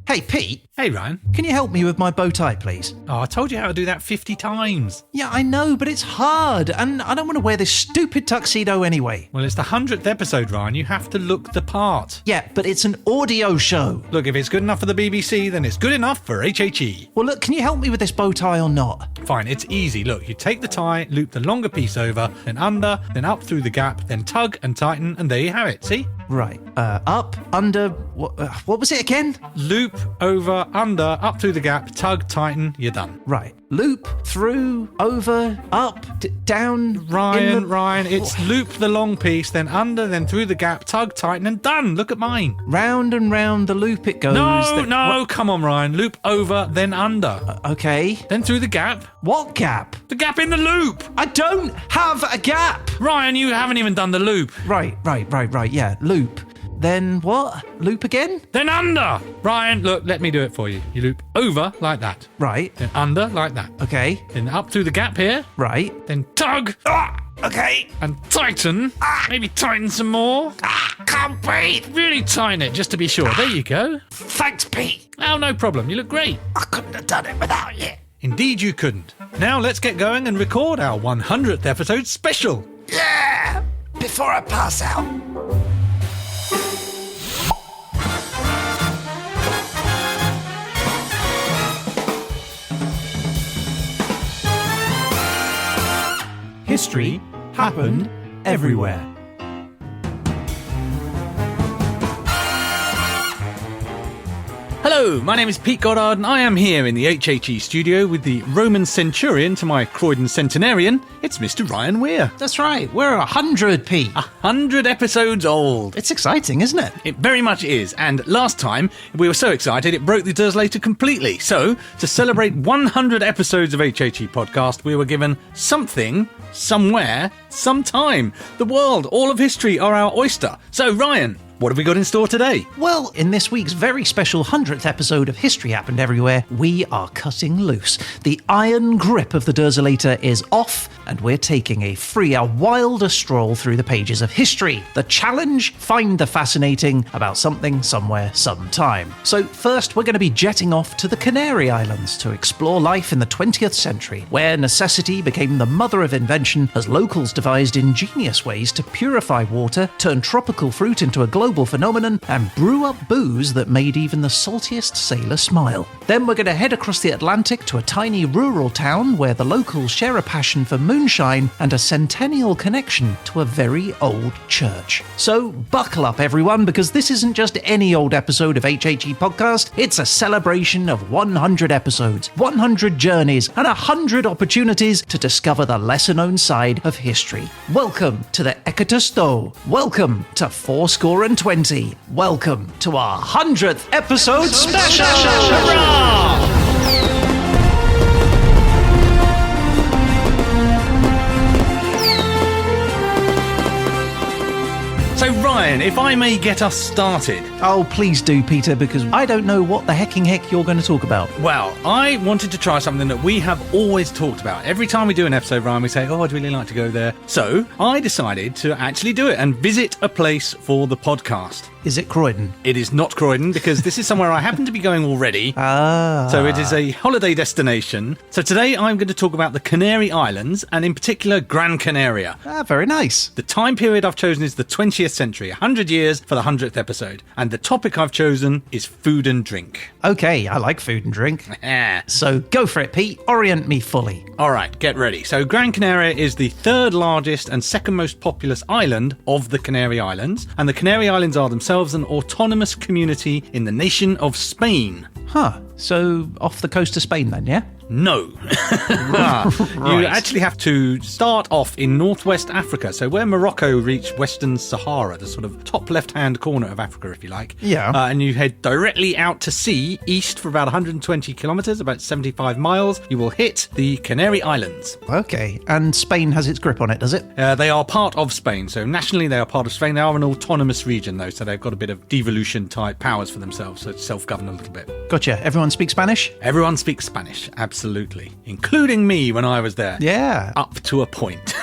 Hey, Pete. Hey, Ryan. Can you help me with my bow tie, please? Oh, I told you how to do that 50 times. Yeah, I know, but it's hard, and I don't want to wear this stupid tuxedo anyway. Well, it's the 100th episode, Ryan. You have to look the part. Yeah, but it's an audio show. Look, if it's good enough for the BBC, then it's good enough for HHE. Well, look, can you help me with this bow tie or not? Fine, it's easy. Look, you take the tie, loop the longer piece over, then under, then up through the gap, then tug and tighten, and there you have it. See? Right. Up, under, what was it again? Loop, over, under, up through the gap, tug, tighten, you're done. Right. Loop, through, over, up, down. Ryan, it's loop the long piece, then under, then through the gap, tug, tighten, and done. Look at mine. Round and round the loop it goes. No, come on, Ryan. Loop over, then under. Okay. Then through the gap. What gap? The gap in the loop. I don't have a gap. Ryan, you haven't even done the loop. Right. Yeah, loop. Then what? Loop again? Then under. Ryan, look, let me do it for you. You loop over like that. Right. Then under like that. Okay. Then up through the gap here. Right. Then tug. Okay. And tighten. Maybe tighten some more. Can't breathe. Really tighten it, just to be sure. There you go. Thanks, Pete. Oh, no problem. You look great. I couldn't have done it without you. Indeed you couldn't. Now let's get going and record our 100th episode special. Yeah! Before I pass out. History happened everywhere. Hello, my name is Pete Goddard and I am here in the HHE studio with the Roman centurion to my Croydon centenarian. It's Mr. Ryan Weir. That's right, we're 100, Pete. 100 episodes old. It's exciting, isn't it? It very much is, and last time we were so excited it broke the Derzolation completely. So, to celebrate 100 episodes of HHE podcast, we were given something, somewhere, sometime. The world, all of history are our oyster. So, Ryan, what have we got in store today? Well, in this week's very special 100th episode of History Happened Everywhere, we are cutting loose. The iron grip of the Derzolator is off, and we're taking a freer, wilder stroll through the pages of history. The challenge? Find the fascinating about something, somewhere, sometime. So first, we're going to be jetting off to the Canary Islands to explore life in the 20th century, where necessity became the mother of invention as locals devised ingenious ways to purify water, turn tropical fruit into a global phenomenon, and brew up booze that made even the saltiest sailor smile. Then we're going to head across the Atlantic to a tiny rural town where the locals share a passion for moonshine and a centennial connection to a very old church. So buckle up, everyone, because this isn't just any old episode of HHE Podcast, it's a celebration of 100 episodes, 100 journeys, and 100 opportunities to discover the lesser-known side of history. Welcome to the Ekatasto. Welcome to 420. Welcome to our 100th episode special! Hurrah! So, Ryan, if I may get us started. Oh, please do, Peter, because I don't know what the hecking heck you're going to talk about. Well, I wanted to try something that we have always talked about. Every time we do an episode, Ryan, we say, oh, I'd really like to go there. So, I decided to actually do it and visit a place for the podcast. Is it Croydon? It is not Croydon, because this is somewhere I happen to be going already. So it is a holiday destination. So today I'm going to talk about the Canary Islands, and in particular Gran Canaria. Very nice. The time period I've chosen is the 20th century, 100 years for the 100th episode. And the topic I've chosen is food and drink. Okay, I like food and drink. So go for it, Pete. Orient me fully. All right, get ready. So Gran Canaria is the third largest and second most populous island of the Canary Islands. And the Canary Islands are themselves an autonomous community in the nation of Spain. So off the coast of Spain then, yeah? No. You actually have to start off in northwest Africa, so where Morocco reached Western Sahara, the sort of top left-hand corner of Africa, if you like. Yeah. And you head directly out to sea, east for about 120 kilometres, about 75 miles. You will hit the Canary Islands. Okay, and Spain has its grip on it, does it? They are part of Spain, so nationally they are part of Spain. They are an autonomous region, though, so they've got a bit of devolution-type powers for themselves, so self-govern a little bit. Gotcha. Everyone speaks Spanish? Everyone speaks Spanish, absolutely. Including me when I was there. Yeah. Up to a point.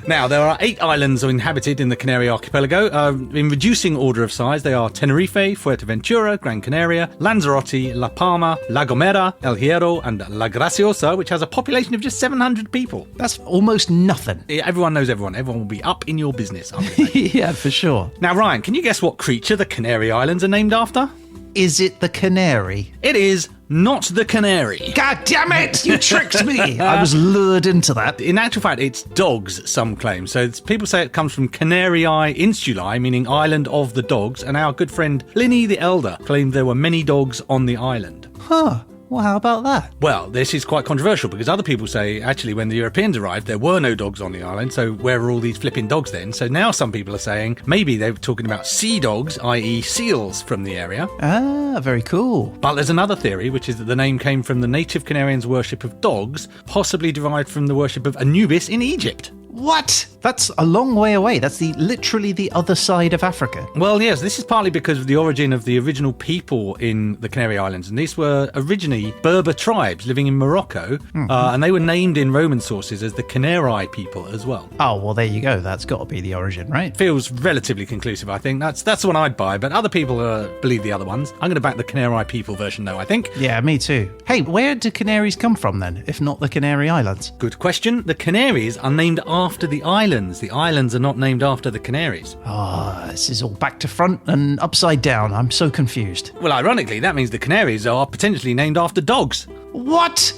Now, there are 8 islands inhabited in the Canary archipelago. In reducing order of size, they are Tenerife, Fuerteventura, Gran Canaria, Lanzarote, La Palma, La Gomera, El Hierro, and La Graciosa, which has a population of just 700 people. That's almost nothing. Everyone knows everyone. Everyone will be up in your business. Aren't they? Yeah, for sure. Now, Ryan, can you guess what creature the Canary Islands are named after? Is it the canary? It is not the canary. God damn it! You tricked me! I was lured into that. In actual fact, it's dogs, some claim. So people say it comes from Canarii Insulae, meaning island of the dogs, and our good friend Pliny the Elder claimed there were many dogs on the island. Huh. Well, how about that? Well, this is quite controversial because other people say, actually, when the Europeans arrived, there were no dogs on the island, so where were all these flipping dogs then? So now some people are saying maybe they were talking about sea dogs, i.e. seals from the area. Ah, very cool. But there's another theory, which is that the name came from the native Canarians' worship of dogs, possibly derived from the worship of Anubis in Egypt. What? That's a long way away. That's literally the other side of Africa. Well, yes, this is partly because of the origin of the original people in the Canary Islands, and these were originally Berber tribes living in Morocco, and they were named in Roman sources as the Canari people as well. Oh, well, there you go. That's got to be the origin, right? Feels relatively conclusive, I think. That's the one I'd buy, but other people believe the other ones. I'm going to back the Canari people version, though, I think. Yeah, me too. Hey, where do canaries come from, then, if not the Canary Islands? Good question. The Canaries are named after the islands. The islands are not named after the Canaries. Ah, this is all back to front and upside down. I'm so confused. Well, ironically, that means the Canaries are potentially named after dogs. What?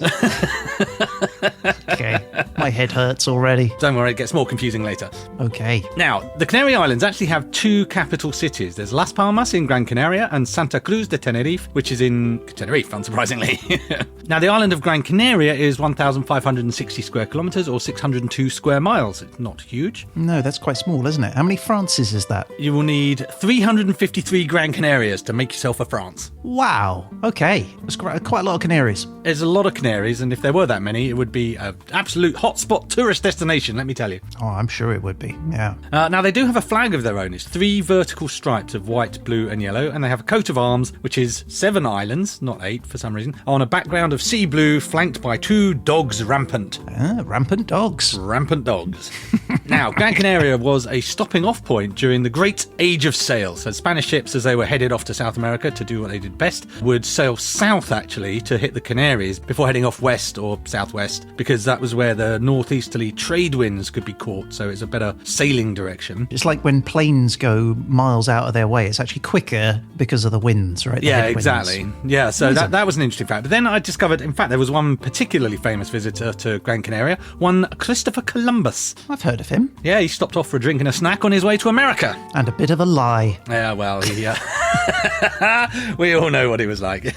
Okay, my head hurts already. Don't worry, it gets more confusing later. Okay. Now, the Canary Islands actually have 2 capital cities. There's Las Palmas in Gran Canaria and Santa Cruz de Tenerife, which is in Tenerife, unsurprisingly. Now, the island of Gran Canaria is 1,560 square kilometres or 602 square miles. It's not huge. No, that's quite small, isn't it? How many Frances is that? You will need 353 Gran Canarias to make yourself a France. Wow. Okay. That's quite a lot of canaries. There's a lot of canaries, and if there were that many, it would be an absolute hotspot tourist destination, let me tell you. Oh, I'm sure it would be, yeah. Now, they do have a flag of their own. It's 3 vertical stripes of white, blue and yellow, and they have a coat of arms, which is 7 islands, not 8 for some reason, on a background of sea blue, flanked by 2 dogs rampant. Ah, rampant dogs. Rampant dogs. Now, Gran Canaria was a stopping-off point during the Great Age of Sail. So Spanish ships, as they were headed off to South America to do what they did best, would sail south, actually, to hit the Canaries before heading off west or southwest, because that was where the northeasterly trade winds could be caught, so it's a better sailing direction. It's like when planes go miles out of their way. It's actually quicker because of the winds, right? Yeah, exactly. Yeah, so that was an interesting fact. But then I discovered, in fact, there was one particularly famous visitor to Gran Canaria, one Christopher Columbus. I've heard of him. Yeah, he stopped off for a drink and a snack on his way to America. And a bit of a lie. Yeah, well, we all know what he was like.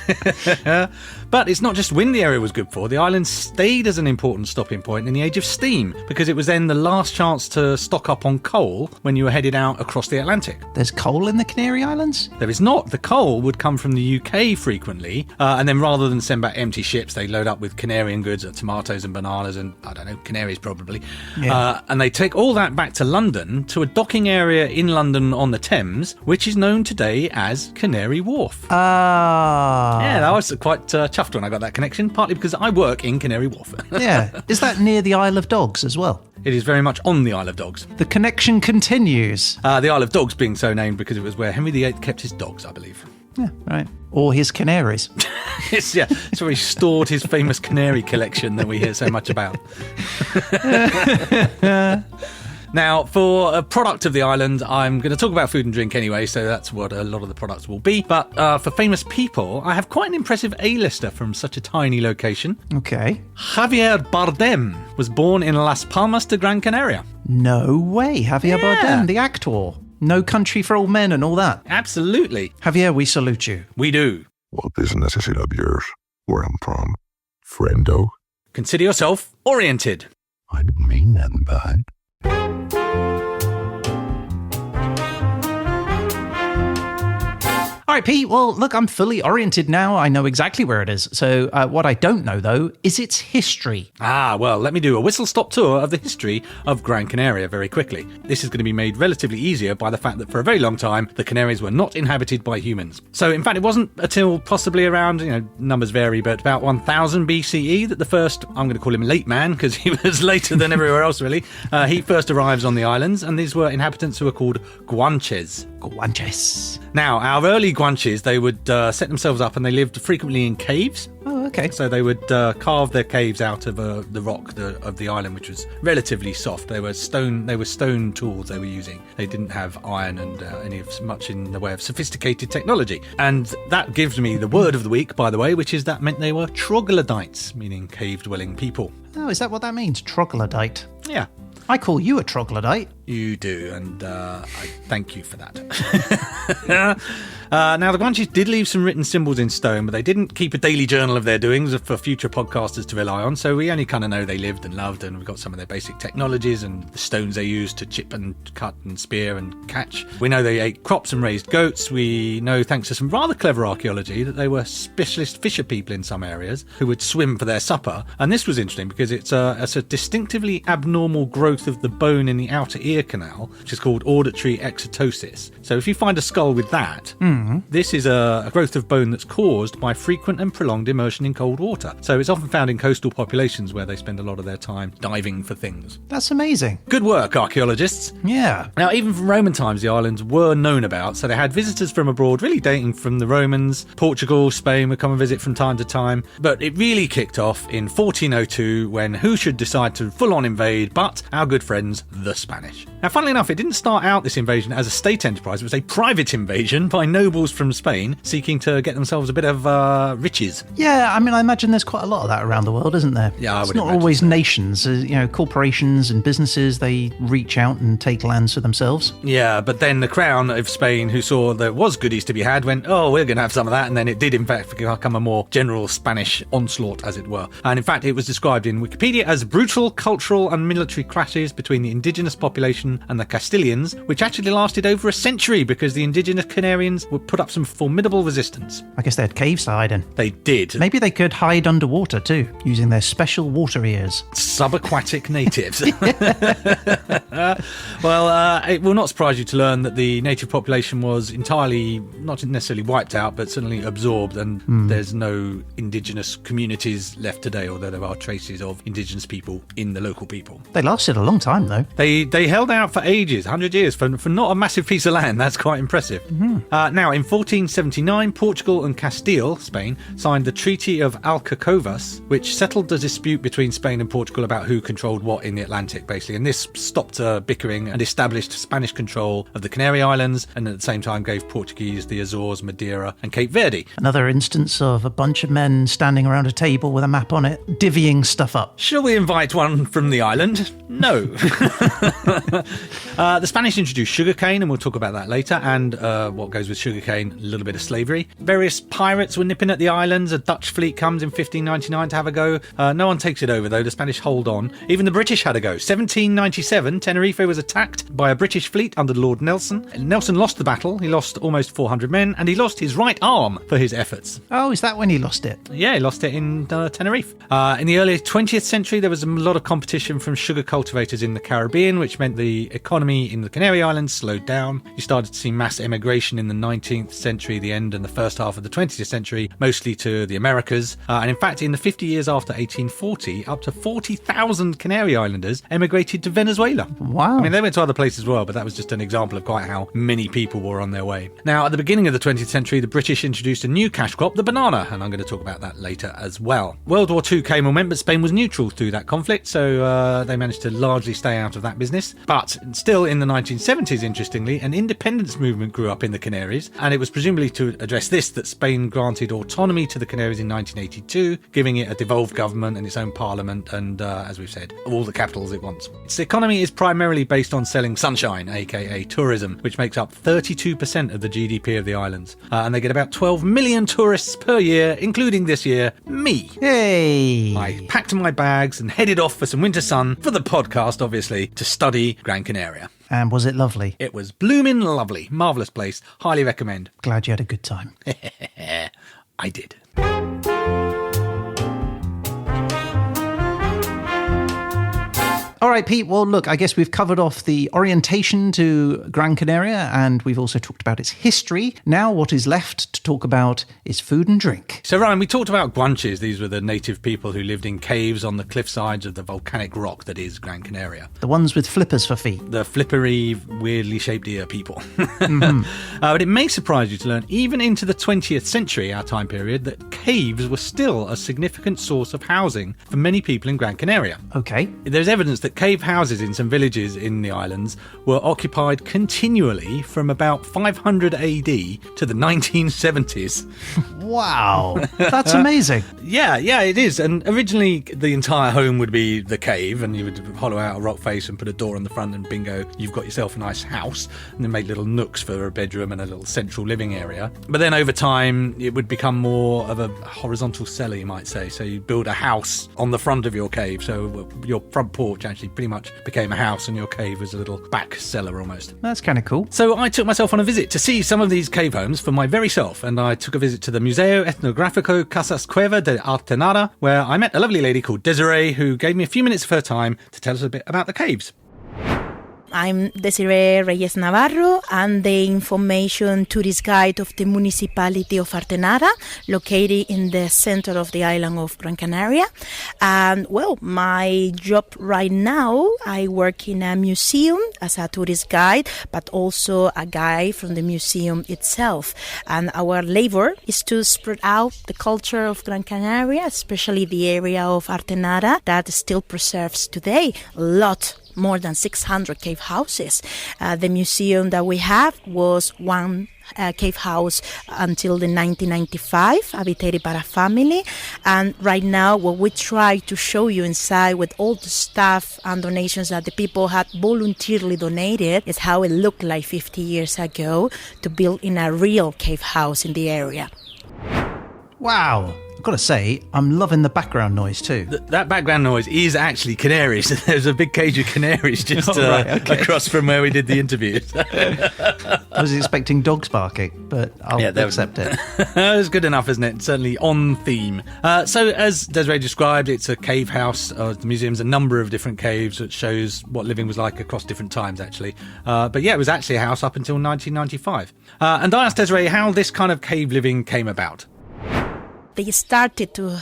But it's not just wind the area was good for. The island stayed as an important stopping point in the age of steam, because it was then the last chance to stock up on coal when you were headed out across the Atlantic. There's coal in the Canary Islands? There is not. The coal would come from the UK frequently, and then rather than send back empty ships, they load up with Canarian goods, tomatoes and bananas and, I don't know, canaries probably. Yeah. And they take all that back to London, to a docking area in London on the Thames, which is known today as Canary Wharf. Ah. Yeah, I was quite chuffed when I got that connection, partly because I work in Canary Wharf. Yeah. Is that near the Isle of Dogs as well? It is very much on the Isle of Dogs. The connection continues. The Isle of Dogs being so named because it was where Henry VIII kept his dogs, I believe. Yeah, right. Or his canaries. It's where he stored his famous canary collection that we hear so much about. Now, for a product of the island, I'm going to talk about food and drink anyway, so that's what a lot of the products will be. But for famous people, I have quite an impressive A-lister from such a tiny location. Okay. Javier Bardem was born in Las Palmas de Gran Canaria. No way. Javier Bardem, the actor. No Country for Old Men and all that. Absolutely. Javier, we salute you. We do. What business is it of yours? Where I'm from? Friendo? Consider yourself oriented. I didn't mean nothing by it. All right, Pete. Well, look, I'm fully oriented now. I know exactly where it is. So what I don't know, though, is its history. Well, let me do a whistle-stop tour of the history of Gran Canaria very quickly. This is going to be made relatively easier by the fact that for a very long time, the Canaries were not inhabited by humans. So, in fact, it wasn't until possibly around, numbers vary, but about 1000 BCE that the first, I'm going to call him late man, because he was later than everywhere else, really, he first arrives on the islands, and these were inhabitants who were called Guanches. Guanches. Now, our early Guanches, they would set themselves up and they lived frequently in caves. Oh, okay. So they would carve their caves out of the rock of the island, which was relatively soft. They were stone tools they were using. They didn't have iron and much in the way of sophisticated technology. And that gives me the word of the week, by the way, which is that meant they were troglodytes, meaning cave-dwelling people. Oh, is that what that means? Troglodyte? Yeah. I call you a troglodyte. You do, and I thank you for that. Now, the Guanches did leave some written symbols in stone, but they didn't keep a daily journal of their doings for future podcasters to rely on, so we only kind of know they lived and loved, and we've got some of their basic technologies and the stones they used to chip and cut and spear and catch. We know they ate crops and raised goats. We know, thanks to some rather clever archaeology, that they were specialist fisher people in some areas who would swim for their supper, and this was interesting because it's a distinctively abnormal growth of the bone in the outer ear canal, which is called auditory exotosis. So if you find a skull with that, this is a growth of bone that's caused by frequent and prolonged immersion in cold water. So it's often found in coastal populations where they spend a lot of their time diving for things. That's amazing. Good work, archaeologists. Yeah. Now, even from Roman times, the islands were known about, so they had visitors from abroad, really dating from the Romans. Portugal, Spain would come and visit from time to time. But it really kicked off in 1402 when who should decide to full-on invade but our good friends, the Spanish. Now, funnily enough, it didn't start out this invasion as a state enterprise. It was a private invasion by nobles from Spain seeking to get themselves a bit of riches. Yeah, I mean, I imagine there's quite a lot of that around the world, isn't there? Yeah, I would It's not imagine always so. nations. Corporations and businesses, they reach out and take lands for themselves. Yeah, but then the crown of Spain, who saw there was goodies to be had, went, oh, we're going to have some of that. And then it did, in fact, become a more general Spanish onslaught, as it were. And in fact, it was described in Wikipedia as brutal cultural and military clashes between the indigenous population and the Castilians, which actually lasted over a century because the indigenous Canarians would put up some formidable resistance. I guess they had caves to hide in. They did. Maybe they could hide underwater too, using their special water ears. Subaquatic natives. Well, it will not surprise you to learn that the native population was entirely, not necessarily wiped out, but certainly absorbed, and there's no indigenous communities left today, although there are traces of indigenous people in the local people. They lasted a long time, though. They held out for ages, 100 years, for not a massive piece of land. That's quite impressive. Now, in 1479, Portugal and Castile, Spain, signed the Treaty of Alcacovas, which settled the dispute between Spain and Portugal about who controlled what in the Atlantic, basically. And this stopped bickering and established Spanish control of the Canary Islands, and at the same time gave Portuguese the Azores, Madeira, and Cape Verde. Another instance of a bunch of men standing around a table with a map on it, divvying stuff up. Shall we invite one from the island? No. The Spanish introduced sugarcane, and we'll talk about that later, and what goes with sugarcane, a little bit of slavery. Various pirates were nipping at the islands. A Dutch fleet comes in 1599 to have a go. No one takes it over, though. The Spanish hold on. Even the British had a go. 1797, Tenerife was attacked by a British fleet under Lord Nelson. Nelson lost the battle. He lost almost 400 men, and he lost his right arm for his efforts. Oh, is that when he lost it? Yeah, he lost it in Tenerife. In the early 20th century, there was a lot of competition from sugar cultivators in the Caribbean, which meant the economy in the Canary Islands slowed down. You started to see mass emigration in the 19th century, the end and the first half of the 20th century, mostly to the Americas. And in fact, in the 50 years after 1840, up to 40,000 Canary Islanders emigrated to Venezuela. Wow. I mean, they went to other places as well, but that was just an example of quite how many people were on their way. Now, at the beginning of the 20th century, the British introduced a new cash crop, the banana, and I'm going to talk about that later as well. World War II came and went, but Spain was neutral through that conflict, so they managed to largely stay out of that business. But still, in the 1970s, interestingly, an independence movement grew up in the Canaries, and it was presumably to address this that Spain granted autonomy to the Canaries in 1982, giving it a devolved government and its own parliament, and as we've said, all the capitals it wants. Its economy is primarily based on selling sunshine, aka tourism, which makes up 32% of the GDP of the islands. And they get about 12 million tourists per year, including this year, me. Hey! I packed my bags and headed off for some winter sun, for the podcast, obviously, to study Gran Canaria. And was it lovely? It was blooming lovely. Marvellous place. Highly recommend. Glad you had a good time. I did. All right, Pete. Well, look, I guess we've covered off the orientation to Gran Canaria, and we've also talked about its history. Now what is left to talk about is food and drink. So, Ryan, we talked about guanches. These were the native people who lived in caves on the cliff sides of the volcanic rock that is Gran Canaria. The ones with flippers for feet. The flippery, weirdly shaped ear people. Mm-hmm. But it may surprise you to learn, even into the 20th century, our time period, that caves were still a significant source of housing for many people in Gran Canaria. Okay. There's evidence that cave houses in some villages in the islands were occupied continually from about 500 AD to the 1970s. Wow, that's amazing. Yeah, it is. And originally the entire home would be the cave, and you would hollow out a rock face and put a door on the front, and bingo, you've got yourself a nice house. And then make little nooks for a bedroom and a little central living area. But then over time it would become more of a horizontal cellar, you might say. So you build a house on the front of your cave, so your front porch actually pretty much became a house, and your cave was a little back cellar almost. That's kind of cool. So I took myself on a visit to see some of these cave homes for my very self, and I took a visit to the Museo Etnográfico Casas Cueva de Artenara, where I met a lovely lady called Desiree, who gave me a few minutes of her time to tell us a bit about the caves. I'm Desiree Reyes Navarro. I'm the information tourist guide of the municipality of Artenara, located in the center of the island of Gran Canaria. And well, my job right now, I work in a museum as a tourist guide, but also a guide from the museum itself. And our labor is to spread out the culture of Gran Canaria, especially the area of Artenara that still preserves today a lot more than 600 cave houses. The museum that we have was one cave house until the 1995, habitated by a family. And right now, what we try to show you inside with all the stuff and donations that the people had voluntarily donated is how it looked like 50 years ago to build in a real cave house in the area. Wow. I've got to say, I'm loving the background noise too. That background noise is actually canaries. There's a big cage of canaries just across from where we did the interview. I was expecting dogs barking, but I'll accept it. It's good enough, isn't it? Certainly on theme. So as Desiree described, it's a cave house. The museum's a number of different caves that shows what living was like across different times, actually. But yeah, it was actually a house up until 1995. And I asked Desiree how this kind of cave living came about. They started to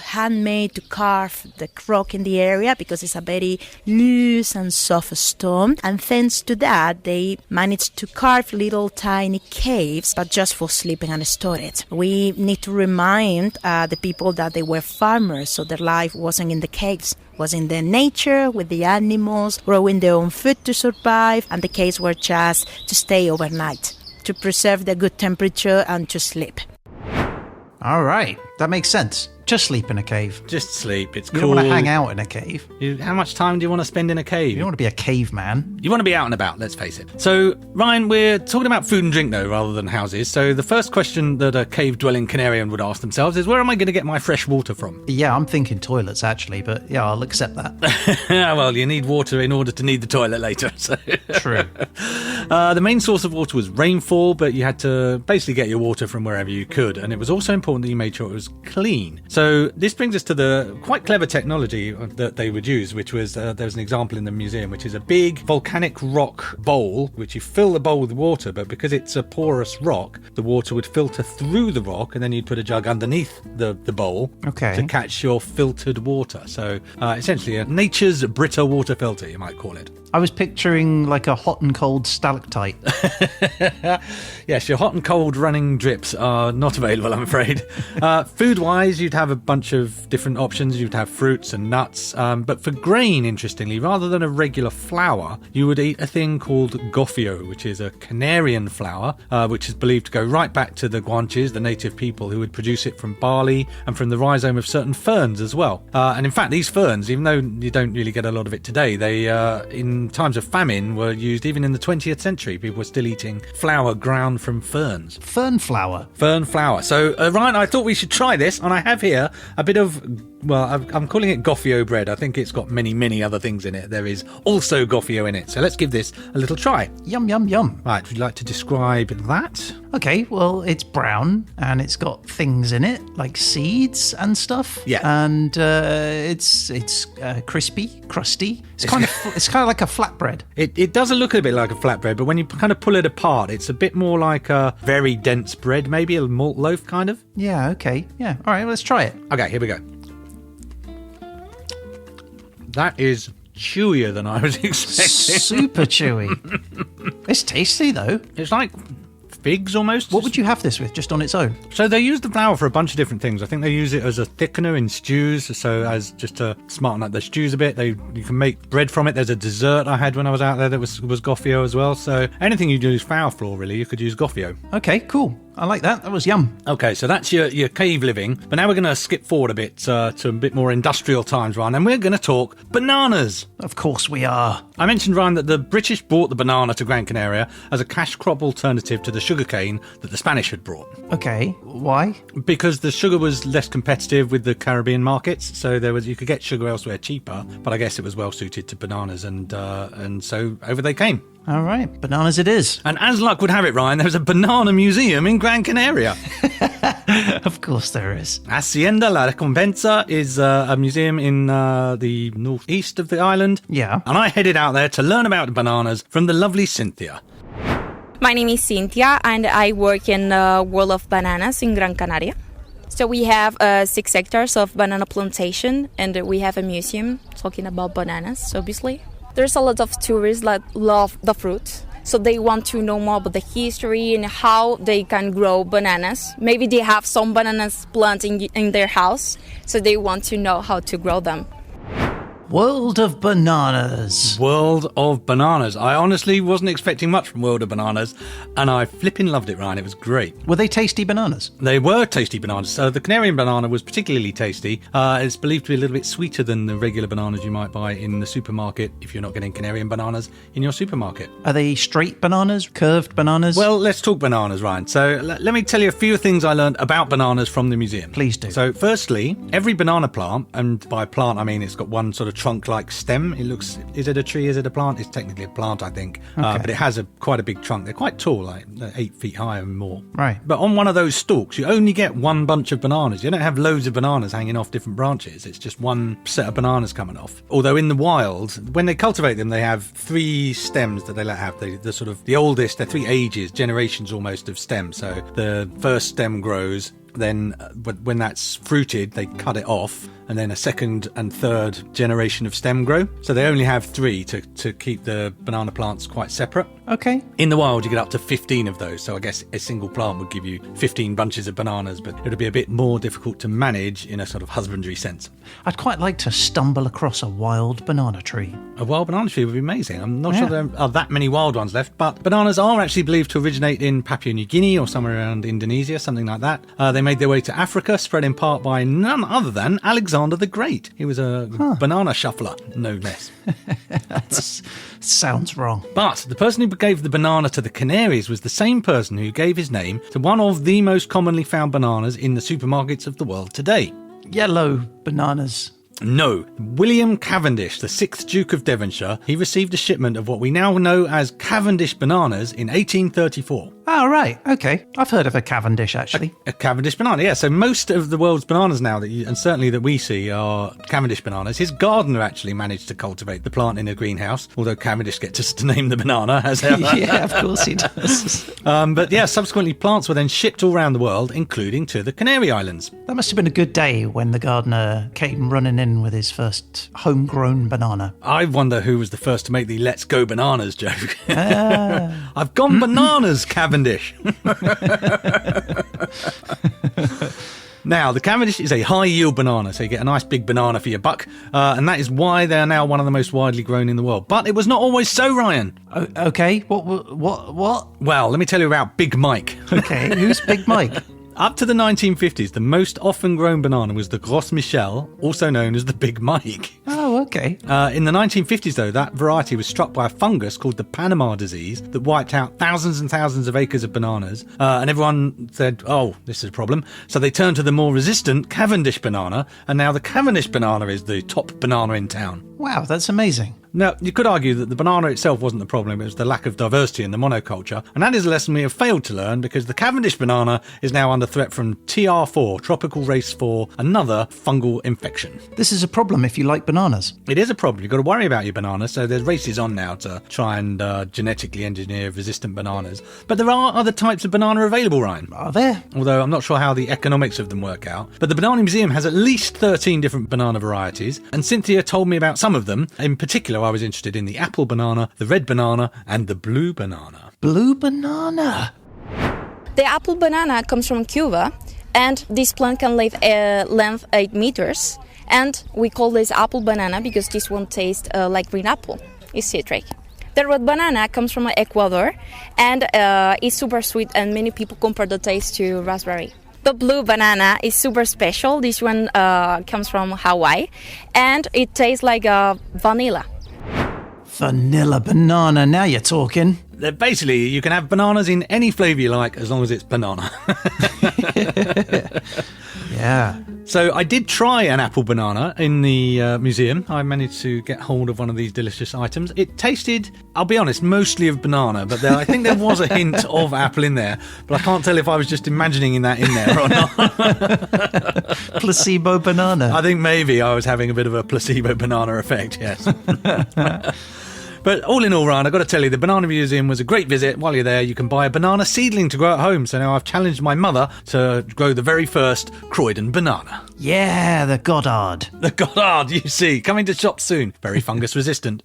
carve the rock in the area because it's a very loose and soft stone. And thanks to that, they managed to carve little tiny caves, but just for sleeping and storage. We need to remind the people that they were farmers, so their life wasn't in the caves. It was in the nature, with the animals, growing their own food to survive, and the caves were just to stay overnight, to preserve the good temperature and to sleep. All right, that makes sense. Just sleep in a cave. Just sleep. It's cool. You don't want to hang out in a cave. How much time do you want to spend in a cave? You don't want to be a caveman. You want to be out and about, let's face it. So, Ryan, we're talking about food and drink, though, rather than houses. So the first question that a cave-dwelling Canarian would ask themselves is, where am I going to get my fresh water from? Yeah, I'm thinking toilets, actually, but yeah, I'll accept that. Well, you need water in order to need the toilet later. So. True. The main source of water was rainfall, but you had to basically get your water from wherever you could. And it was also important that you made sure it was clean. So this brings us to the quite clever technology that they would use, which was, there's an example in the museum, which is a big volcanic rock bowl, which you fill the bowl with water, but because it's a porous rock, the water would filter through the rock, and then you'd put a jug underneath the bowl to catch your filtered water. So essentially a nature's Brita water filter, you might call it. I was picturing like a hot and cold stalactite. Yes, your hot and cold running drips are not available, I'm afraid. Food-wise, you'd have a bunch of different options. You'd have fruits and nuts. But for grain, interestingly, rather than a regular flour, you would eat a thing called gofio, which is a Canarian flour, which is believed to go right back to the Guanches, the native people who would produce it from barley and from the rhizome of certain ferns as well. And in fact, these ferns, even though you don't really get a lot of it today, they, in times of famine, were used even in the 20th century. People were still eating flour ground from ferns. Fern flour? Fern flour. So, Ryan, I thought we should try this, and I have here a bit of Well, I'm calling it Goffio bread. I think it's got many, many other things in it. There is also Goffio in it. So let's give this a little try. Yum, yum, yum. Right, would you like to describe that? Okay, well, it's brown and it's got things in it like seeds and stuff. Yeah. And it's crispy, crusty. It's kind of like a flatbread. It does look a bit like a flatbread, but when you kind of pull it apart, it's a bit more like a very dense bread, maybe a malt loaf kind of. Yeah, okay. Yeah. All right, let's try it. Okay, here we go. That is chewier than I was expecting. Super chewy. It's tasty, though. It's like figs almost. What would you have this with, just on its own? So they use the flour for a bunch of different things. I think they use it as a thickener in stews, so as just to smarten up the stews a bit. You can make bread from it. There's a dessert I had when I was out there that was Goffio as well. So anything you use flour for, really, you could use Goffio. Okay, cool. I like that. That was yum. Okay, so that's your cave living. But now we're going to skip forward a bit to a bit more industrial times, Ryan, and we're going to talk bananas. Of course we are. I mentioned, Ryan, that the British brought the banana to Gran Canaria as a cash crop alternative to the sugarcane that the Spanish had brought. Okay, why? Because the sugar was less competitive with the Caribbean markets, so you could get sugar elsewhere cheaper, but I guess it was well suited to bananas, and so over they came. All right, bananas it is. And as luck would have it, Ryan, there's a banana museum in Gran Canaria. Of course there is. Hacienda La Recompensa is a museum in the northeast of the island. Yeah. And I headed out there to learn about bananas from the lovely Cynthia. My name is Cynthia, and I work in the World of Bananas in Gran Canaria. So we have 6 hectares of banana plantation, and we have a museum talking about bananas, obviously. There's a lot of tourists that love the fruit, so they want to know more about the history and how they can grow bananas. Maybe they have some bananas planted in their house, so they want to know how to grow them. World of Bananas. World of Bananas. I honestly wasn't expecting much from World of Bananas, and I flipping loved it, Ryan. It was great. Were they tasty bananas? They were tasty bananas. So the Canarian banana was particularly tasty. It's believed to be a little bit sweeter than the regular bananas you might buy in the supermarket if you're not getting Canarian bananas in your supermarket. Are they straight bananas, curved bananas? Well, let's talk bananas, Ryan. So let me tell you a few things I learned about bananas from the museum. Please do. So firstly, every banana plant, and by plant I mean it's got one sort of trunk-like stem. Is it a tree? Is it a plant? It's technically a plant, I think. Okay. But it has quite a big trunk. They're quite tall, like 8 feet high and more. Right. But on one of those stalks, you only get one bunch of bananas. You don't have loads of bananas hanging off different branches. It's just one set of bananas coming off. Although in the wild, when they cultivate them, they have 3 stems that they let have. The sort of the oldest, they're 3 ages, generations almost of stems. So the first stem grows. Then when that's fruited, they cut it off, and then a second and third generation of stem grow. So they only have 3 to keep the banana plants quite separate. Okay. In the wild, you get up to 15 of those. So I guess a single plant would give you 15 bunches of bananas, but it would be a bit more difficult to manage in a sort of husbandry sense. I'd quite like to stumble across a wild banana tree. A wild banana tree would be amazing. I'm not sure there are that many wild ones left, but bananas are actually believed to originate in Papua New Guinea or somewhere around Indonesia, something like that. They made their way to Africa, spread in part by none other than Alexander the Great. He was a banana shuffler, no less. That sounds wrong. But the person who gave the banana to the Canaries was the same person who gave his name to one of the most commonly found bananas in the supermarkets of the world today. Yellow bananas. No. William Cavendish, the 6th Duke of Devonshire, he received a shipment of what we now know as Cavendish bananas in 1834. Oh, right. Okay. I've heard of a Cavendish, actually. A Cavendish banana, yeah. So most of the world's bananas now, and certainly that we see, are Cavendish bananas. His gardener actually managed to cultivate the plant in a greenhouse, although Cavendish gets us to name the banana, as ever. Yeah, of course he does. But yeah, subsequently plants were then shipped all around the world, including to the Canary Islands. That must have been a good day when the gardener came running in with his first homegrown banana. I wonder who was the first to make the "Let's go bananas" joke. I've gone bananas, Cavendish. Now, the Cavendish is a high-yield banana, so you get a nice big banana for your buck, and that is why they are now one of the most widely grown in the world. But it was not always so, Ryan. Okay, what? Well, let me tell you about Big Mike. Okay, who's Big Mike? Up to the 1950s, the most often grown banana was the Gros Michel, also known as the Big Mike. Oh, Okay. In the 1950s, though, that variety was struck by a fungus called the Panama disease that wiped out thousands and thousands of acres of bananas. And everyone said, oh, this is a problem. So they turned to the more resistant Cavendish banana. And now the Cavendish banana is the top banana in town. Wow, that's amazing. Now, you could argue that the banana itself wasn't the problem, it was the lack of diversity in the monoculture, and that is a lesson we have failed to learn because the Cavendish banana is now under threat from TR4, Tropical Race 4, another fungal infection. This is a problem if you like bananas. It is a problem, you've got to worry about your bananas, so there's races on now to try and genetically engineer resistant bananas. But there are other types of banana available, Ryan. Are there? Although I'm not sure how the economics of them work out. But the Banana Museum has at least 13 different banana varieties, and Cynthia told me about some of them. In particular, I was interested in the apple banana, the red banana, and the blue banana. Blue banana? The apple banana comes from Cuba, and this plant can live length 8 meters. And we call this apple banana because this one tastes like green apple. It's citric. The red banana comes from Ecuador, and it's super sweet, and many people compare the taste to raspberry. The blue banana is super special. This one comes from Hawaii, and it tastes like vanilla. Vanilla banana, now you're talking. Basically, you can have bananas in any flavour you like as long as it's banana. Yeah. So I did try an apple banana in the museum. I managed to get hold of one of these delicious items. It tasted, I'll be honest, mostly of banana, but I think there was a hint of apple in there. But I can't tell if I was just imagining that in there or not. Placebo banana. I think maybe I was having a bit of a placebo banana effect, yes. But all in all, Ryan, I've got to tell you, the Banana Museum was a great visit. While you're there, you can buy a banana seedling to grow at home. So now I've challenged my mother to grow the very first Croydon banana. Yeah, the Goddard. The Goddard, you see, coming to shops soon. Very fungus resistant.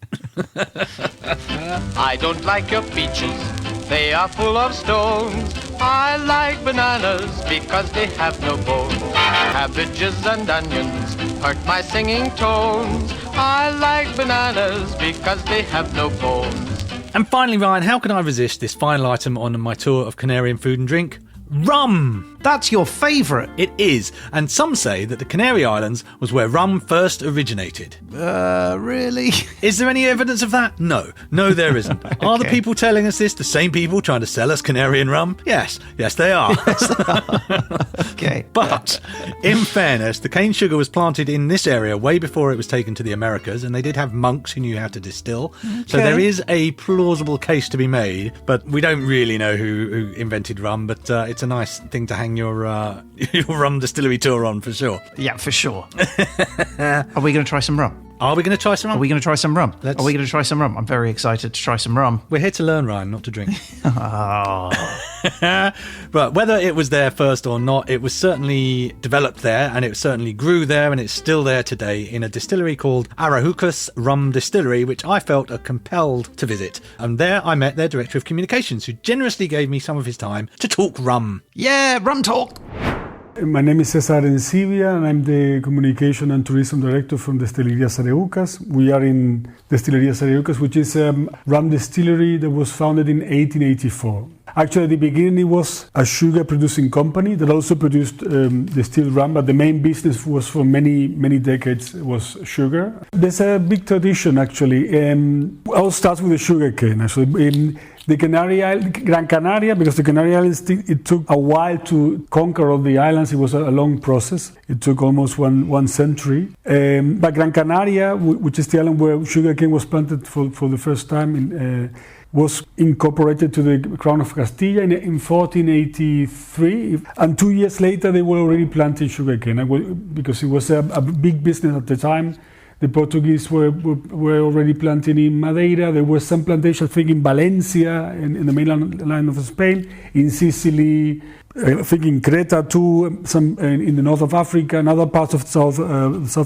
I don't like your peaches, they are full of stones. I like bananas because they have no bones. Cabbages and onions hurt my singing tones. I like bananas because they have no bones. And finally, Ryan, how can I resist this final item on my tour of Canarian food and drink? Rum! That's your favourite. It is, and some say that the Canary Islands was where rum first originated. Really? Is there any evidence of that? No, there isn't. Okay. Are the people telling us this the same people trying to sell us Canarian rum? Yes, they are. Okay. But, in fairness, the cane sugar was planted in this area way before it was taken to the Americas, and they did have monks who knew how to distill. Okay. So there is a plausible case to be made, but we don't really know who invented rum, but it's a nice thing to hang your rum distillery tour on, for sure. Yeah, for sure. Are we going to try some rum? Are we going to try some rum? Are we going to try some rum? Are we going to try some rum? I'm very excited to try some rum. We're here to learn, Ryan, not to drink. Oh. But whether it was there first or not, it was certainly developed there, and it certainly grew there, and it's still there today in a distillery called Arahucas Rum Distillery, which I felt compelled to visit. And there I met their director of communications, who generously gave me some of his time to talk rum. Yeah, rum talk! My name is Cesar Encibia, and I'm the Communication and Tourism Director from Destilería Sareucas. We are in Destilería Sareucas, which is a rum distillery that was founded in 1884. Actually, at the beginning, it was a sugar-producing company that also produced distilled rum, but the main business was for many, many decades was sugar. There's a big tradition, actually. All starts with the sugar cane. Actually, in the Gran Canaria, because the Canary Islands, it took a while to conquer all the islands. It was a long process. It took almost one century. But Gran Canaria, which is the island where sugarcane was planted for the first time, was incorporated to the Crown of Castilla in 1483. And 2 years later, they were already planting sugarcane because it was a big business at the time. The Portuguese were already planting in Madeira. There were some plantations, I think, in Valencia, in the mainland line of Spain, in Sicily, I think in Creta too, some in the north of Africa, and other parts of south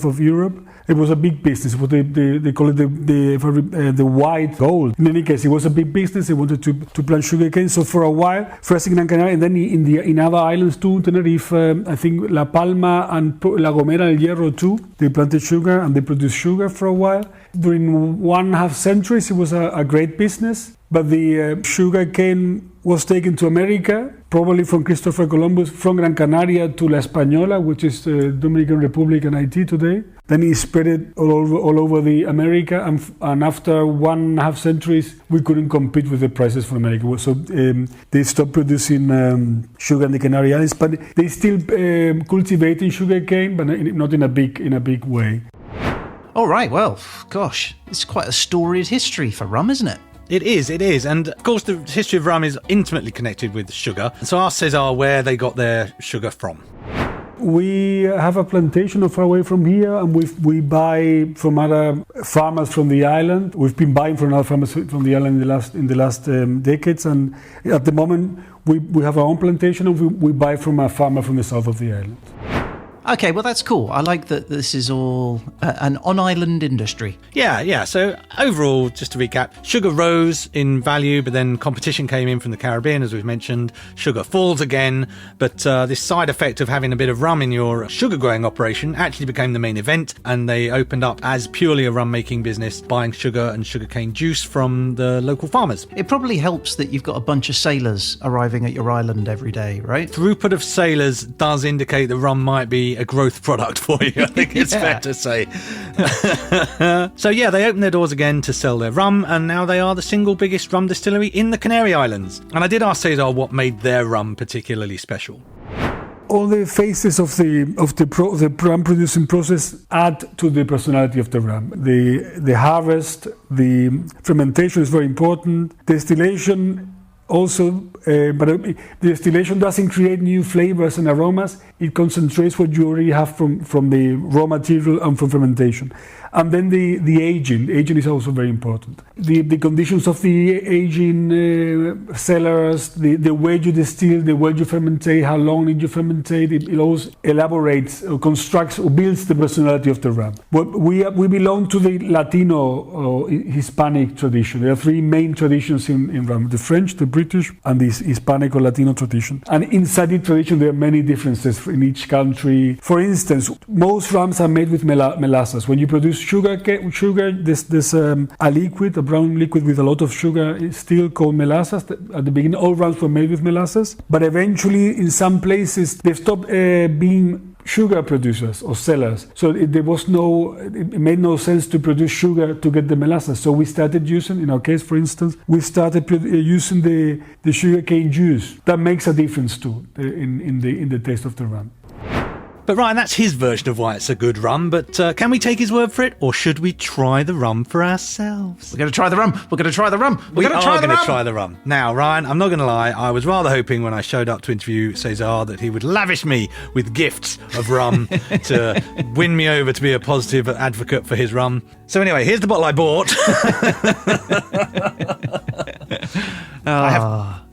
of Europe. It was a big business. What they call it the white gold. In any case, it was a big business. They wanted to plant sugarcane. So for a while, first in Gran Canaria, and then in other islands too, Tenerife, I think La Palma and La Gomera, El Hierro too, they planted sugar and they produced sugar for a while. During 1.5 centuries, it was a great business. But the sugar cane was taken to America, probably from Christopher Columbus, from Gran Canaria to La Española, which is the Dominican Republic and Haiti today. Then he spread it all over the America, and after 1.5 centuries, we couldn't compete with the prices from America. So they stopped producing sugar in the Canary Islands, but they still cultivating sugar cane, but not in a big way. All right, well, gosh, it's quite a storied history for rum, isn't it? It is. And of course, the history of rum is intimately connected with sugar. So ask Cesar where they got their sugar from. We have a plantation not far away from here, and we buy from other farmers from the island. We've been buying from other farmers from the island in the last decades, and at the moment we have our own plantation, and we buy from a farmer from the south of the island. Okay, well, that's cool. I like that this is all an on-island industry. Yeah. So overall, just to recap, sugar rose in value, but then competition came in from the Caribbean, as we've mentioned. Sugar falls again, but this side effect of having a bit of rum in your sugar growing operation actually became the main event, and they opened up as purely a rum-making business, buying sugar and sugarcane juice from the local farmers. It probably helps that you've got a bunch of sailors arriving at your island every day, right? Throughput of sailors does indicate that rum might be a growth product for you, I think it's fair to say. So yeah, they opened their doors again to sell their rum, and now they are the single biggest rum distillery in the Canary Islands. And I did ask Cesar what made their rum particularly special. All the phases of the rum producing process add to the personality of the rum. The harvest, the fermentation is very important. Distillation also, but the distillation doesn't create new flavors and aromas. It concentrates what you already have from the raw material and from fermentation. And then the aging. Aging is also very important. The conditions of the aging cellars, the way you distill, the way you fermentate, how long did you fermentate, it also elaborates or constructs or builds the personality of the rum. We belong to the Latino or Hispanic tradition. There are three main traditions in rum: the French, the British, and the Hispanic or Latino tradition. And inside the tradition, there are many differences in each country. For instance, most rums are made with molasses. When you produce sugar, there's a liquid, a brown liquid with a lot of sugar, it's still called molasses. At the beginning, all rums were made with molasses, but eventually, in some places, they stopped being sugar producers or sellers. So it made no sense to produce sugar to get the molasses. So we started using, in our case, for instance, we started using the sugarcane juice. That makes a difference too in the taste of the rum. But Ryan, that's his version of why it's a good rum, but can we take his word for it, or should we try the rum for ourselves? We're going to try the rum. We're going to try the rum. We are going to try the rum. Now, Ryan, I'm not going to lie, I was rather hoping when I showed up to interview Cesar that he would lavish me with gifts of rum to win me over to be a positive advocate for his rum. So anyway, here's the bottle I bought.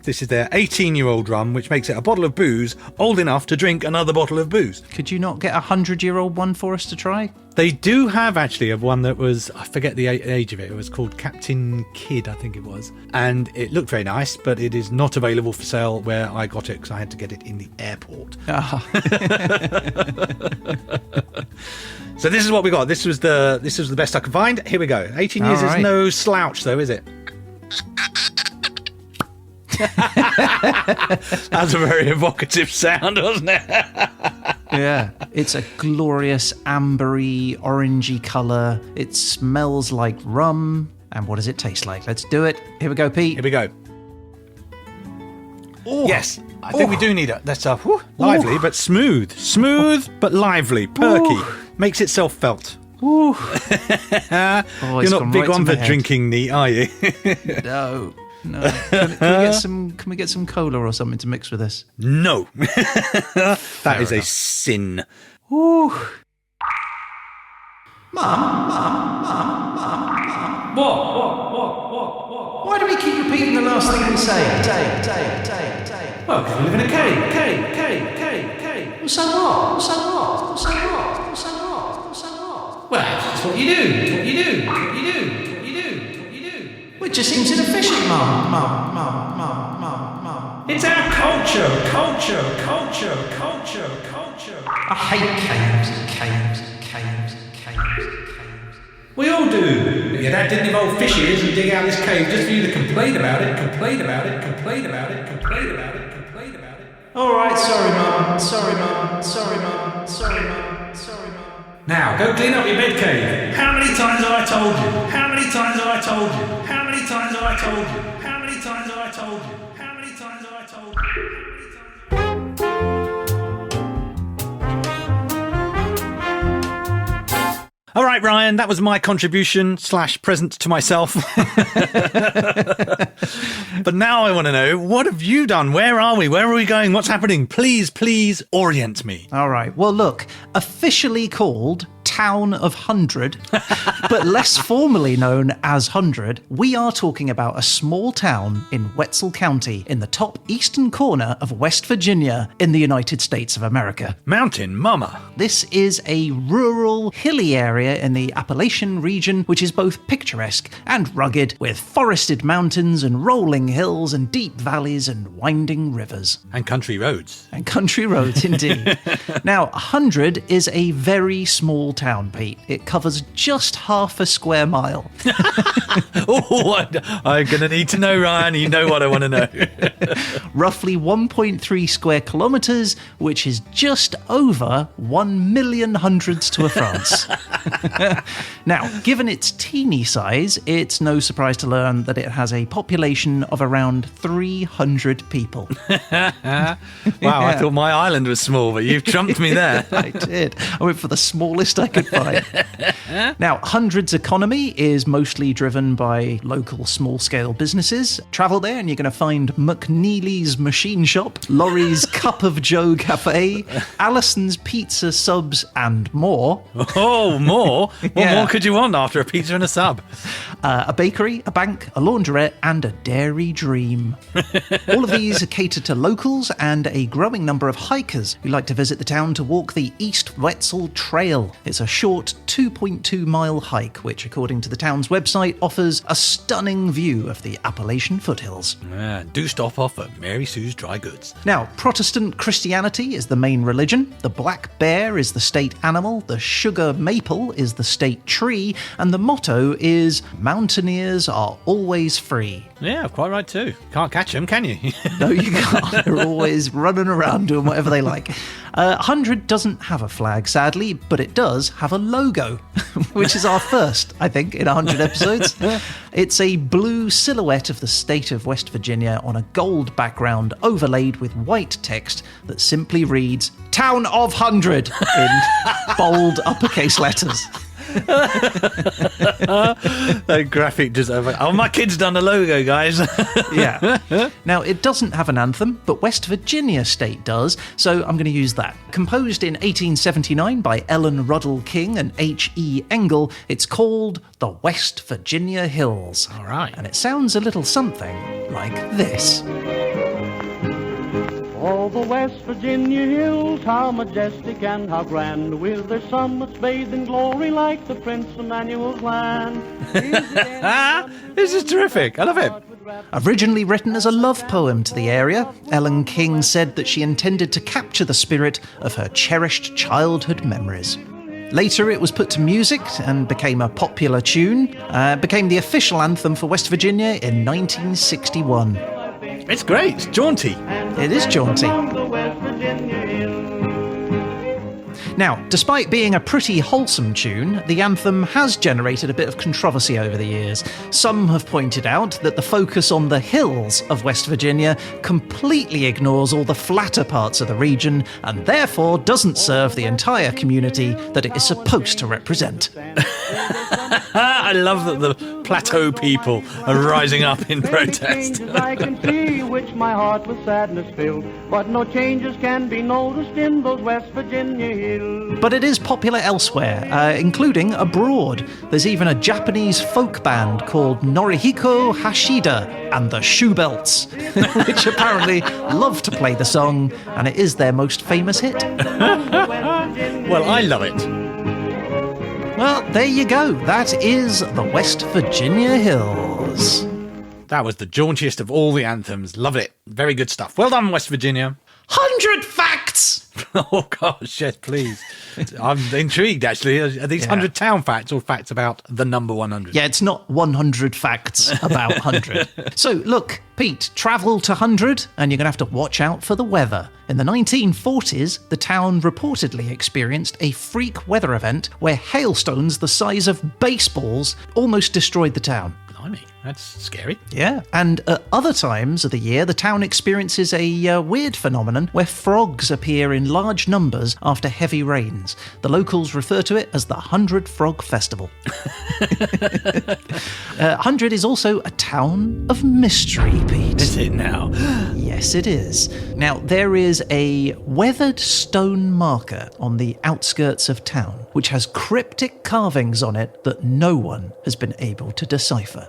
This is their 18-year-old rum, which makes it a bottle of booze old enough to drink another bottle of booze. Could you not get a 100-year-old one for us to try? They do have, actually, one that was, I forget the age of it, it was called Captain Kidd, I think it was. And it looked very nice, but it is not available for sale where I got it, because I had to get it in the airport. So this is what we got. This was the best I could find. Here we go. 18 years is no slouch, though, is it? That's a very evocative sound, wasn't it? Yeah, it's a glorious ambery, orangey colour. It smells like rum. And what does it taste like? Let's do it. Here we go, Pete. Here we go. Ooh. Yes, I think we do need it. That's lively but smooth. Smooth but lively. Perky. Makes itself felt. Ooh. You're not a big one for drinking neat, are you? No. Can we get some cola or something to mix with this? No. That is a sin. Ooh. Mum. What? Why do we keep repeating the last thing we say? Well, because we live in a cave. Well, so what? Well, that's what you do. It just seems inefficient, Mum. It's our culture. I hate caves. We all do. But your dad didn't involve fishes and dig out this cave just for you to complain about it, complain about it, complain about it, complain about it, complain about it. All right, sorry, Mum. Sorry, Mum. Sorry, Mum. Sorry, Mum. Sorry, Mum. Now, go clean up your bed cave. How many times have I told you? How many times have I told you? How many times have I told you? How many times have I told you? How many times have I told you? All right, Ryan, that was my contribution / present to myself. But now I want to know, what have you done? Where are we? Where are we going? What's happening? Please orient me. All right. Well, look, officially called Town of 100, but less formally known as 100, we are talking about a small town in Wetzel County in the top eastern corner of West Virginia in the United States of America. Mountain Mama. This is a rural, hilly area in the Appalachian region, which is both picturesque and rugged, with forested mountains and rolling hills and deep valleys and winding rivers. And country roads. And country roads, indeed. Now, 100 is a very small town, Pete. It covers just half a square mile. Oh, I'm going to need to know, Ryan. You know what I want to know. Roughly 1.3 square kilometres, which is just over 1 million hundredths to a France. Now, given its teeny size, it's no surprise to learn that it has a population of around 300 people. Wow, I thought my island was small, but you've trumped me there. I did. I went for the smallest I could find. Now, 100's economy is mostly driven by local small-scale businesses. Travel there and you're going to find McNeely's Machine Shop, Laurie's Cup of Joe Cafe, Alison's Pizza Subs, and more. Oh, more? What more could you want after a pizza and a sub? A bakery, a bank, a laundrette, and a dairy dream. All of these are catered to locals and a growing number of hikers who like to visit the town to walk the East Wetzel Trail. It's a short 2.2-mile hike, which, according to the town's website, offers a stunning view of the Appalachian foothills. Do stop off at Mary Sue's Dry Goods. Now, Protestant Christianity is the main religion, the black bear is the state animal, the sugar maple is the state tree, and the motto is "Mountaineers are always free." Yeah, quite right too. Can't catch them, can you? No, you can't. They're always running around doing whatever they like. 100 doesn't have a flag, sadly, but it does have a logo, which is our first, I think, in 100 episodes. It's a blue silhouette of the state of West Virginia on a gold background overlaid with white text that simply reads, "Town of 100" in bold uppercase letters. That graphic just over. Oh, my kid's done a logo, guys. Yeah. Now, it doesn't have an anthem, but West Virginia State does, so I'm going to use that. Composed in 1879 by Ellen Ruddle King and H.E. Engel, it's called the West Virginia Hills. All right. And it sounds a little something like this. Oh, the West Virginia hills, how majestic and how grand, with their summits bathed in glory like the Prince Emmanuel's land. This is terrific. I love it. Originally written as a love poem to the area, Ellen King said that she intended to capture the spirit of her cherished childhood memories. Later, it was put to music and became a popular tune, became the official anthem for West Virginia in 1961. It's great. It's jaunty. It is jaunty. Now, despite being a pretty wholesome tune, the anthem has generated a bit of controversy over the years. Some have pointed out that the focus on the hills of West Virginia completely ignores all the flatter parts of the region and therefore doesn't serve the entire community that it is supposed to represent. I love that the plateau people are rising up in protest. I can see which my heart with sadness filled, but no changes can be noticed in those West Virginia hills. But it is popular elsewhere, including abroad. There's even a Japanese folk band called Norihiko Hashida and the Shoebelts, which apparently love to play the song, and it is their most famous hit. Well, I love it. Well, there you go. That is the West Virginia Hills. That was the jauntiest of all the anthems. Love it. Very good stuff. Well done, West Virginia. 100 facts! Oh, gosh, yes, please. I'm intrigued, actually. Are these 100 town facts or facts about the number 100? Yeah, it's not 100 facts about 100. So, look, Pete, travel to 100 and you're going to have to watch out for the weather. In the 1940s, the town reportedly experienced a freak weather event where hailstones the size of baseballs almost destroyed the town. Blimey, that's scary. Yeah, and at other times of the year, the town experiences a weird phenomenon where frogs appear in large numbers after heavy rains. The locals refer to it as the 100 Frog Festival. 100 is also a town of mystery, Pete. Is it now? Yes, it is. Now, there is a weathered stone marker on the outskirts of town, which has cryptic carvings on it that no one has been able to decipher.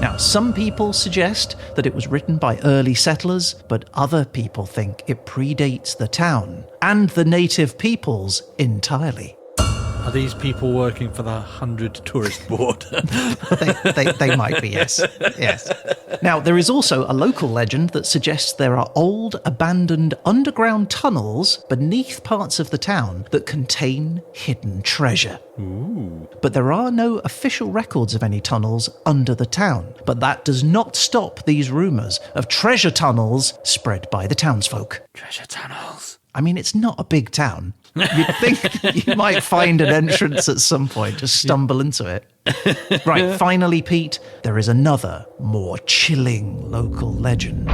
Now, some people suggest that it was written by early settlers, but other people think it predates the town and the native peoples entirely. Are these people working for the 100 Tourist Board? they might be, yes. Yes. Now, there is also a local legend that suggests there are old, abandoned underground tunnels beneath parts of the town that contain hidden treasure. Ooh. But there are no official records of any tunnels under the town. But that does not stop these rumours of treasure tunnels spread by the townsfolk. Treasure tunnels. I mean, it's not a big town. You'd think you might find an entrance at some point, just stumble into it. Right, finally, Pete, there is another, more chilling local legend,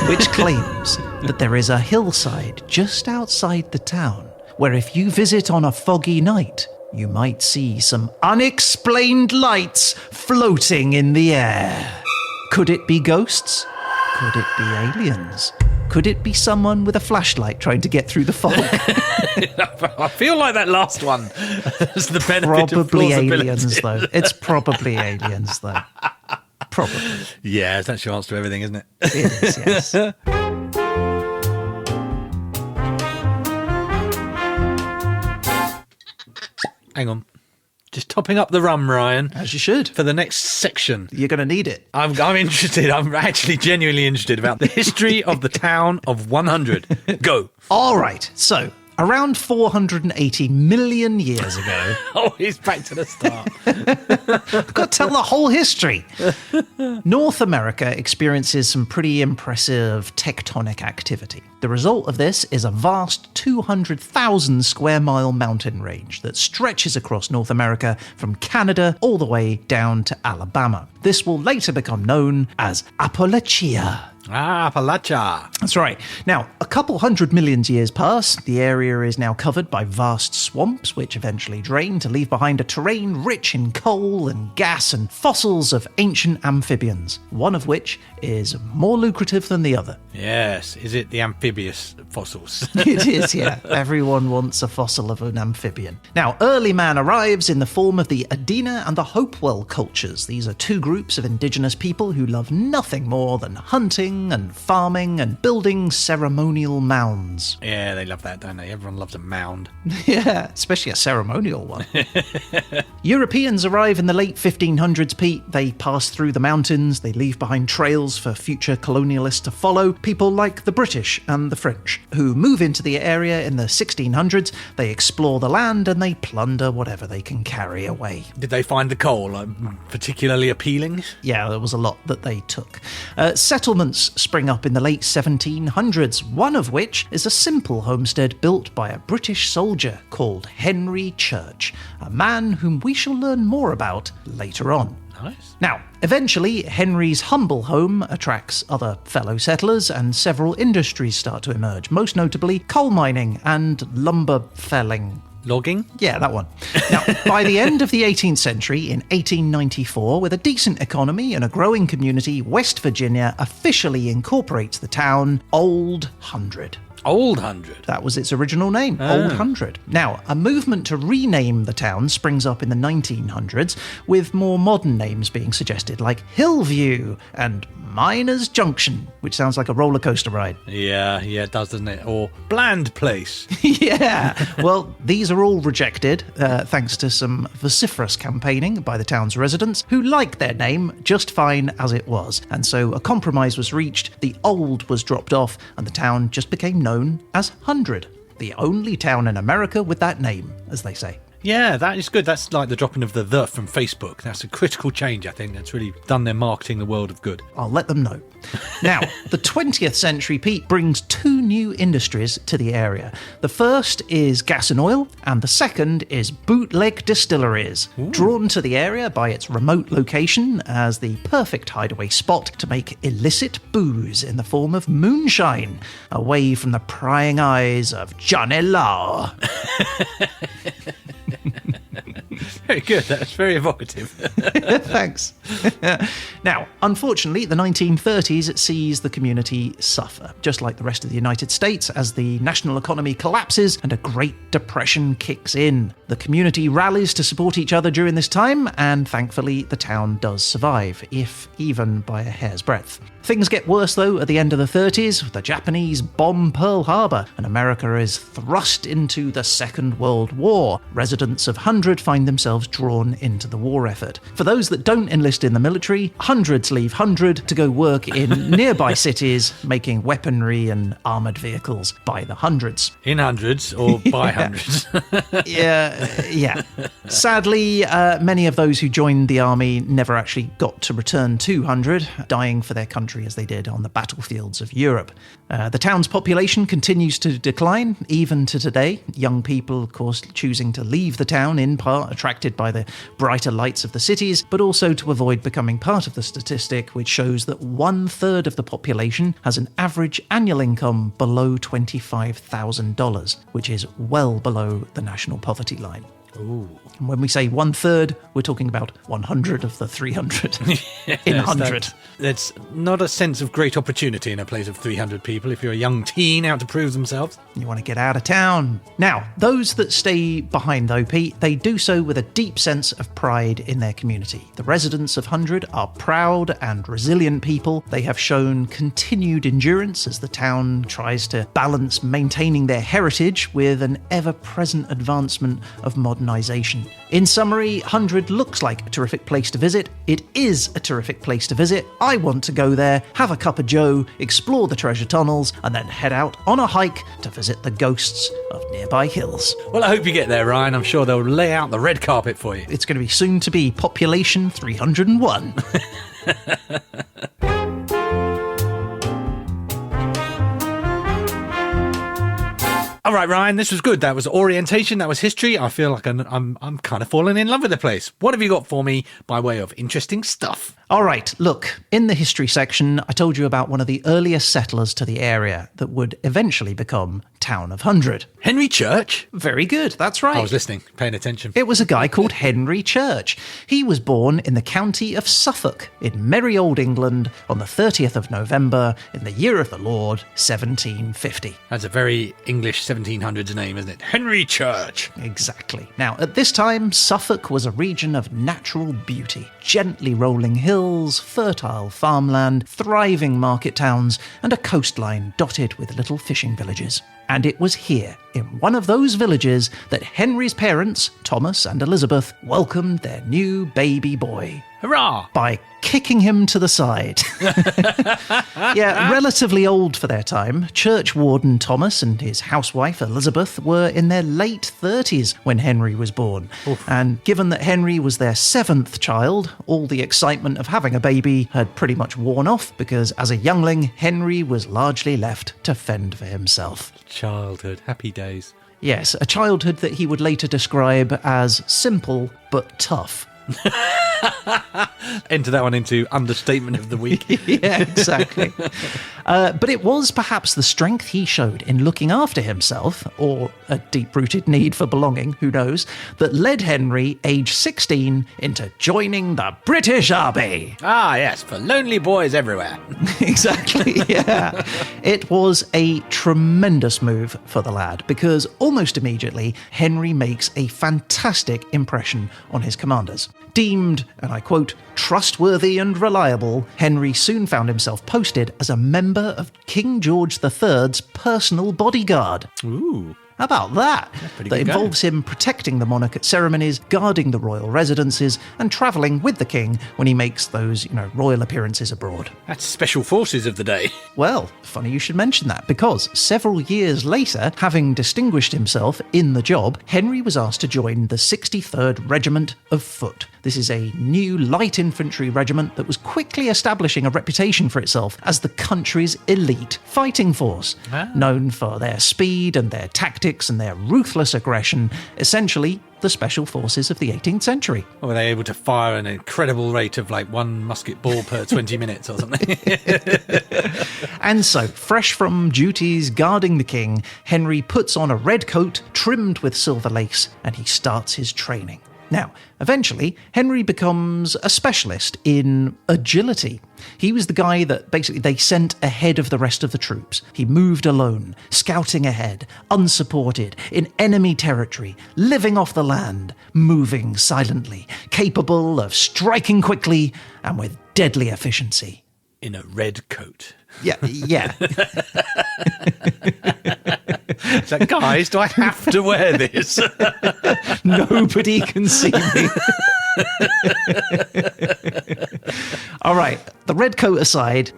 which claims that there is a hillside just outside the town, where if you visit on a foggy night, you might see some unexplained lights floating in the air. Could it be ghosts? Could it be aliens? Could it be someone with a flashlight trying to get through the fog? I feel like that last one has the benefit of Probably plausibility. aliens, though. It's probably aliens, though. Probably. Yeah, that's your answer to everything, isn't it? It is, yes. Hang on. Just topping up the rum, Ryan. As you should. For the next section. You're going to need it. I'm interested. I'm actually genuinely interested about the history of the town of 100. Go. All right. So, around 480 million years ago... Oh, he's back to the start. I've got to tell the whole history. North America experiences some pretty impressive tectonic activity. The result of this is a vast 200,000 square mile mountain range that stretches across North America from Canada all the way down to Alabama. This will later become known as Appalachia. Ah, Appalachia. That's right. Now, a couple 100 million years pass. The area is now covered by vast swamps, which eventually drain to leave behind a terrain rich in coal and gas and fossils of ancient amphibians, one of which is more lucrative than the other. Yes. Is it the amphibious fossils? It is, yeah. Everyone wants a fossil of an amphibian. Now, early man arrives in the form of the Adena and the Hopewell cultures. These are two groups of indigenous people who love nothing more than hunting and farming and building ceremonial mounds. Yeah, they love that, don't they? Everyone loves a mound. Yeah, especially a ceremonial one. Europeans arrive in the late 1500s, Pete. They pass through the mountains. They leave behind trails for future colonialists to follow. People like the British and the French, who move into the area in the 1600s. They explore the land and they plunder whatever they can carry away. Did they find the coal particularly appealing? Yeah, there was a lot that they took. Settlements spring up in the late 1700s, one of which is a simple homestead built by a British soldier called Henry Church, a man whom we shall learn more about later on. Nice. Now, eventually, Henry's humble home attracts other fellow settlers and several industries start to emerge, most notably coal mining and lumber felling. Logging? Yeah, that one. Now, by the end of the 18th century, in 1894, with a decent economy and a growing community, West Virginia officially incorporates the town Old 100. Old Hundred. That was its original name, Old Hundred. Now, a movement to rename the town springs up in the 1900s, with more modern names being suggested, like Hillview and Miners Junction, which sounds like a roller coaster ride. Yeah, it does, doesn't it? Or Bland Place. Yeah. Well, these are all rejected, thanks to some vociferous campaigning by the town's residents, who liked their name just fine as it was. And so a compromise was reached, the old was dropped off, and the town just became known as Hundred. The only town in America with that name, as they say. Yeah, that is good. That's like the dropping of the from Facebook. That's a critical change, I think. That's really done their marketing the world of good. I'll let them know. Now, the 20th century, Pete, brings two new industries to the area. The first is gas and oil, and the second is bootleg distilleries, drawn to the area by its remote location as the perfect hideaway spot to make illicit booze in the form of moonshine, away from the prying eyes of Johnny Law. Very good. That's very evocative. Thanks. Now, unfortunately, the 1930s sees the community suffer, just like the rest of the United States, as the national economy collapses and a Great Depression kicks in. The community rallies to support each other during this time, and thankfully the town does survive, if even by a hair's breadth. Things get worse, though, at the end of the 30s. The Japanese bomb Pearl Harbor, and America is thrust into the Second World War. Residents of Hundred find themselves drawn into the war effort. For those that don't enlist in the military, hundreds leave Hundred to go work in nearby cities, making weaponry and armoured vehicles by the hundreds. In hundreds or by hundreds? Yeah. Sadly, many of those who joined the army never actually got to return to Hundred, dying for their country as they did on the battlefields of Europe. The town's population continues to decline, even to today. Young people, of course, choosing to leave the town, in part attracted by the brighter lights of the cities, but also to avoid becoming part of the statistic, which shows that 1/3 of the population has an average annual income below $25,000, which is well below the national poverty line. Ooh. And when we say 1/3, we're talking about 100 of the 300 in 100. That's not a sense of great opportunity in a place of 300 people if you're a young teen out to prove themselves. You want to get out of town. Now, those that stay behind, though, Pete, they do so with a deep sense of pride in their community. The residents of Hundred are proud and resilient people. They have shown continued endurance as the town tries to balance maintaining their heritage with an ever-present advancement of modernisation. In summary, Hundred looks like a terrific place to visit. It is a terrific place to visit. I want to go there, have a cup of joe, explore the treasure tunnels, and then head out on a hike to visit the ghosts of nearby hills. Well, I hope you get there, Ryan. I'm sure they'll lay out the red carpet for you. It's going to be soon to be population 301. All right, Ryan, this was good. That was orientation. That was history. I feel like I'm kind of falling in love with the place. What have you got for me by way of interesting stuff? All right, look, in the history section, I told you about one of the earliest settlers to the area that would eventually become Town of Hundred. Henry Church? Very good, that's right. I was listening, paying attention. It was a guy called Henry Church. He was born in the county of Suffolk in merry old England on the 30th of November in the year of the Lord, 1750. That's a very English 1700s name, isn't it? Henry Church. Exactly. Now, at this time, Suffolk was a region of natural beauty. Gently rolling hills, fertile farmland, thriving market towns, and a coastline dotted with little fishing villages. And it was here, in one of those villages, that Henry's parents, Thomas and Elizabeth, welcomed their new baby boy. Hurrah! By kicking him to the side. Yeah, relatively old for their time. Church warden Thomas and his housewife Elizabeth were in their late 30s when Henry was born. Oof. And given that Henry was their 7th child, all the excitement of having a baby had pretty much worn off, because as a youngling, Henry was largely left to fend for himself. Childhood, happy days. Yes, a childhood that he would later describe as simple but tough. Enter that one into understatement of the week. Yeah, exactly. But it was perhaps the strength he showed in looking after himself, or a deep-rooted need for belonging, who knows, that led Henry, age 16, into joining the British Army. Ah, yes, for lonely boys everywhere. Exactly, yeah. It was a tremendous move for the lad, because almost immediately, Henry makes a fantastic impression on his commanders. Deemed, and I quote, trustworthy and reliable, Henry soon found himself posted as a member of King George III's personal bodyguard. Ooh. How about that? That good involves him protecting the monarch at ceremonies, guarding the royal residences, and travelling with the king when he makes those, royal appearances abroad. That's special forces of the day. Well, funny you should mention that, because several years later, having distinguished himself in the job, Henry was asked to join the 63rd Regiment of Foot. This is a new light infantry regiment that was quickly establishing a reputation for itself as the country's elite fighting force, known for their speed and their tactics and their ruthless aggression, essentially the special forces of the 18th century. Or were they able to fire an incredible rate of like one musket ball per 20 minutes or something? And so, fresh from duties guarding the king, Henry puts on a red coat trimmed with silver lace and he starts his training. Now, eventually, Henry becomes a specialist in agility. He was the guy that basically they sent ahead of the rest of the troops. He moved alone, scouting ahead, unsupported, in enemy territory, living off the land, moving silently, capable of striking quickly and with deadly efficiency. In a red coat. Yeah. So, guys, do I have to wear this? Nobody can see me. All right, the red coat aside,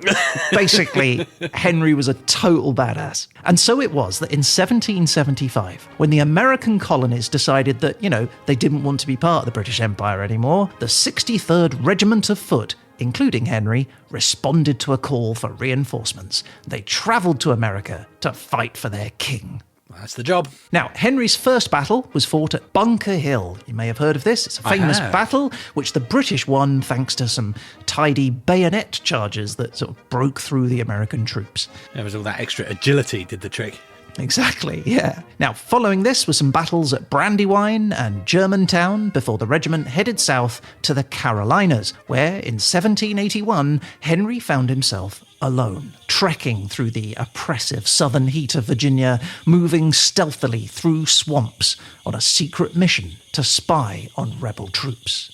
basically, Henry was a total badass. And so it was that in 1775, when the American colonies decided that, they didn't want to be part of the British Empire anymore, the 63rd Regiment of Foot, including Henry, responded to a call for reinforcements. They travelled to America to fight for their king. That's the job. Now, Henry's first battle was fought at Bunker Hill. You may have heard of this. It's a famous battle which the British won thanks to some tidy bayonet charges that sort of broke through the American troops. There was all that extra agility did the trick. Exactly, yeah. Now, following this were some battles at Brandywine and Germantown before the regiment headed south to the Carolinas, where in 1781, Henry found himself alone, trekking through the oppressive southern heat of Virginia, moving stealthily through swamps on a secret mission to spy on rebel troops.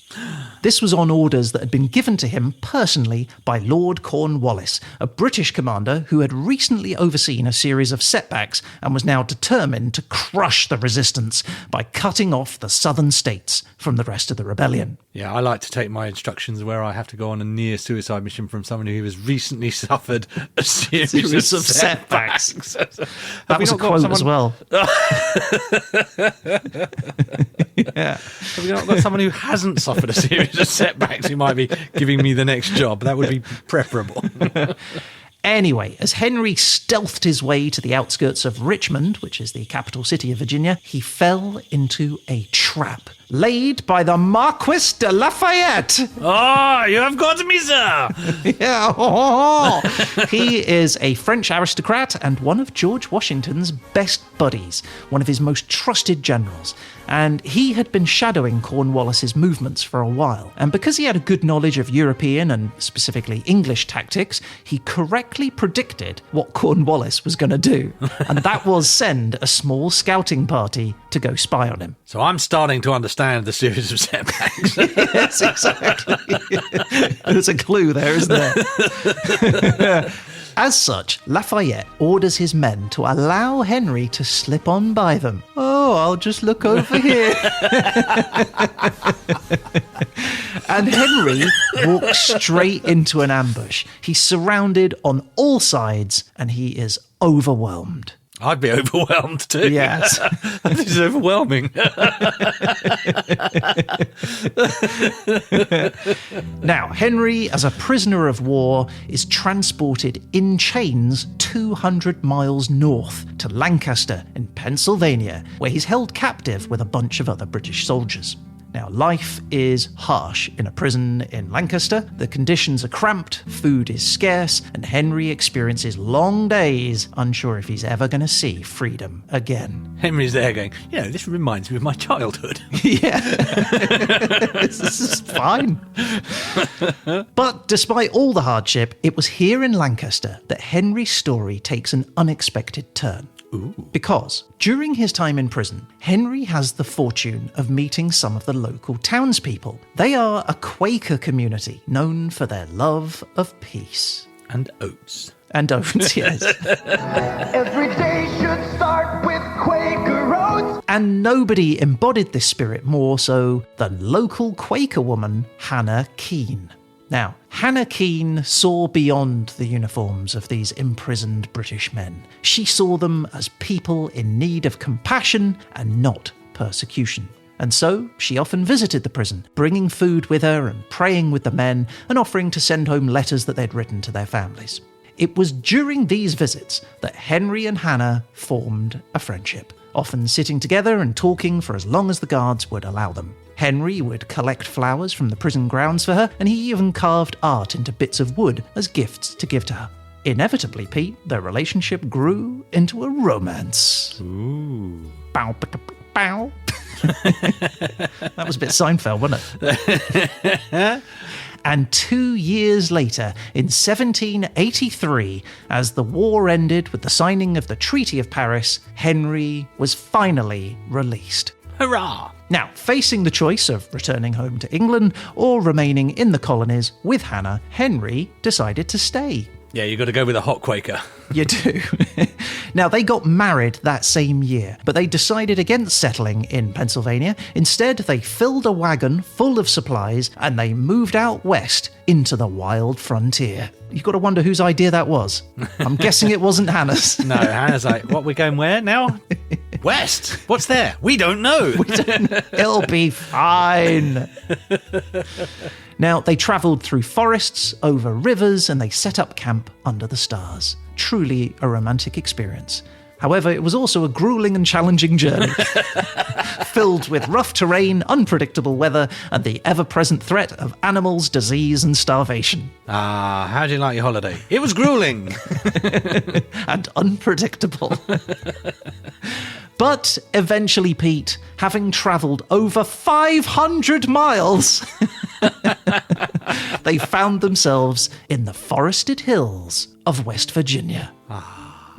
This was on orders that had been given to him personally by Lord Cornwallis, a British commander who had recently overseen a series of setbacks and was now determined to crush the resistance by cutting off the southern states from the rest of the rebellion. Yeah, I like to take my instructions where I have to go on a near-suicide mission from someone who has recently suffered a series of setbacks. That was a quote as well. Yeah. Have we not got someone who hasn't suffered a series of setbacks who might be giving me the next job? That would be preferable. Anyway, as Henry stealthed his way to the outskirts of Richmond, which is the capital city of Virginia, he fell into a trap laid by the Marquis de Lafayette. Oh, you have got me, sir. Yeah. He is a French aristocrat and one of George Washington's best buddies, one of his most trusted generals. And he had been shadowing Cornwallis's movements for a while. And because he had a good knowledge of European and specifically English tactics, he correctly predicted what Cornwallis was going to do. And that was send a small scouting party to go spy on him. So I'm starting to understand the series of setbacks. Yes, exactly. There's a clue there, isn't there? As such, Lafayette orders his men to allow Henry to slip on by them. Oh, I'll just look over here. And Henry walks straight into an ambush. He's surrounded on all sides and he is overwhelmed. I'd be overwhelmed too. Yes. This is overwhelming. Now, Henry, as a prisoner of war, is transported in chains 200 miles north to Lancaster in Pennsylvania, where he's held captive with a bunch of other British soldiers. Now, life is harsh in a prison in Lancaster. The conditions are cramped, food is scarce, and Henry experiences long days, unsure if he's ever going to see freedom again. Henry's there going, this reminds me of my childhood. Yeah. This is fine. But despite all the hardship, it was here in Lancaster that Henry's story takes an unexpected turn. Ooh. Because during his time in prison, Henry has the fortune of meeting some of the local townspeople. They are a Quaker community known for their love of peace. And oats. And oats, yes. Every day should start with Quaker oats. And nobody embodied this spirit more so than local Quaker woman Hannah Keane. Now, Hannah Keane saw beyond the uniforms of these imprisoned British men. She saw them as people in need of compassion and not persecution. And so she often visited the prison, bringing food with her and praying with the men and offering to send home letters that they'd written to their families. It was during these visits that Henry and Hannah formed a friendship, often sitting together and talking for as long as the guards would allow them. Henry would collect flowers from the prison grounds for her, and he even carved art into bits of wood as gifts to give to her. Inevitably, Pete, their relationship grew into a romance. Ooh. Bow, bow. That was a bit Seinfeld, wasn't it? And 2 years later, in 1783, as the war ended with the signing of the Treaty of Paris, Henry was finally released. Hurrah! Now, facing the choice of returning home to England or remaining in the colonies with Hannah, Henry decided to stay. Yeah, you got to go with a hot Quaker. You do. Now, they got married that same year, but they decided against settling in Pennsylvania. Instead, they filled a wagon full of supplies and they moved out west into the wild frontier. You've got to wonder whose idea that was. I'm guessing it wasn't Hannah's. No, Hannah's like, what, we're going where now? West. What's there? We don't know. It'll be fine. Now, they travelled through forests, over rivers, and they set up camp under the stars. Truly a romantic experience. However, it was also a grueling and challenging journey, filled with rough terrain, unpredictable weather, and the ever-present threat of animals, disease, and starvation. Ah, how do you like your holiday? It was grueling. And unpredictable. But eventually, Pete, having travelled over 500 miles, they found themselves in the forested hills of West Virginia.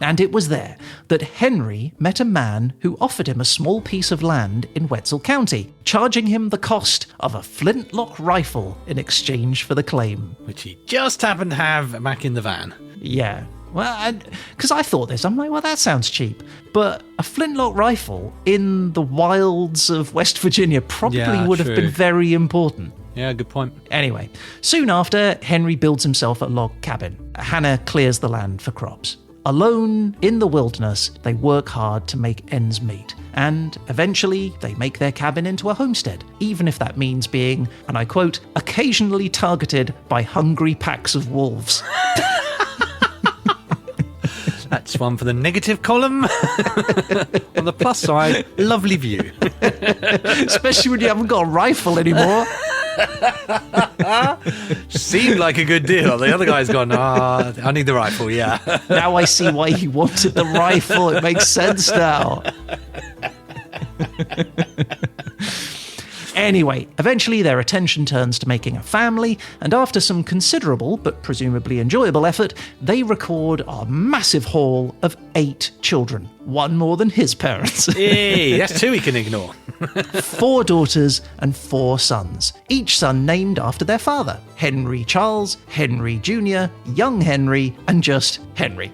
And it was there that Henry met a man who offered him a small piece of land in Wetzel County, charging him the cost of a flintlock rifle in exchange for the claim. Which he just happened to have back in the van. Yeah. Well, because I thought this, I'm like, well, that sounds cheap. But a flintlock rifle in the wilds of West Virginia probably would have been very important. Yeah, good point. Anyway, soon after, Henry builds himself a log cabin. Hannah clears the land for crops. Alone in the wilderness, they work hard to make ends meet. And eventually, they make their cabin into a homestead, even if that means being, and I quote, occasionally targeted by hungry packs of wolves. That's one for the negative column. On the plus side, lovely view. Especially when you haven't got a rifle anymore. Seemed like a good deal. The other guy's gone, I need the rifle, yeah. Now I see why he wanted the rifle. It makes sense now. Anyway, eventually their attention turns to making a family, and after some considerable, but presumably enjoyable effort, they record a massive haul of 8 children. One more than his parents. Hey, that's 2 he can ignore. 4 daughters and 4 sons, each son named after their father. Henry Charles, Henry Jr., Young Henry, and just Henry.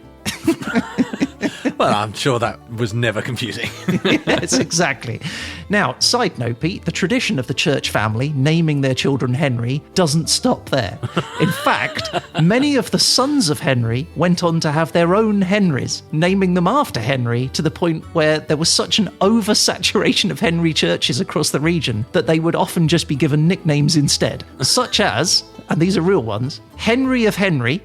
Well, I'm sure that was never confusing. Yes, exactly. Now, side note, Pete, the tradition of the church family naming their children Henry doesn't stop there. In fact, many of the sons of Henry went on to have their own Henrys, naming them after Henry, to the point where there was such an oversaturation of Henry churches across the region that they would often just be given nicknames instead, such as, and these are real ones, Henry of Henry.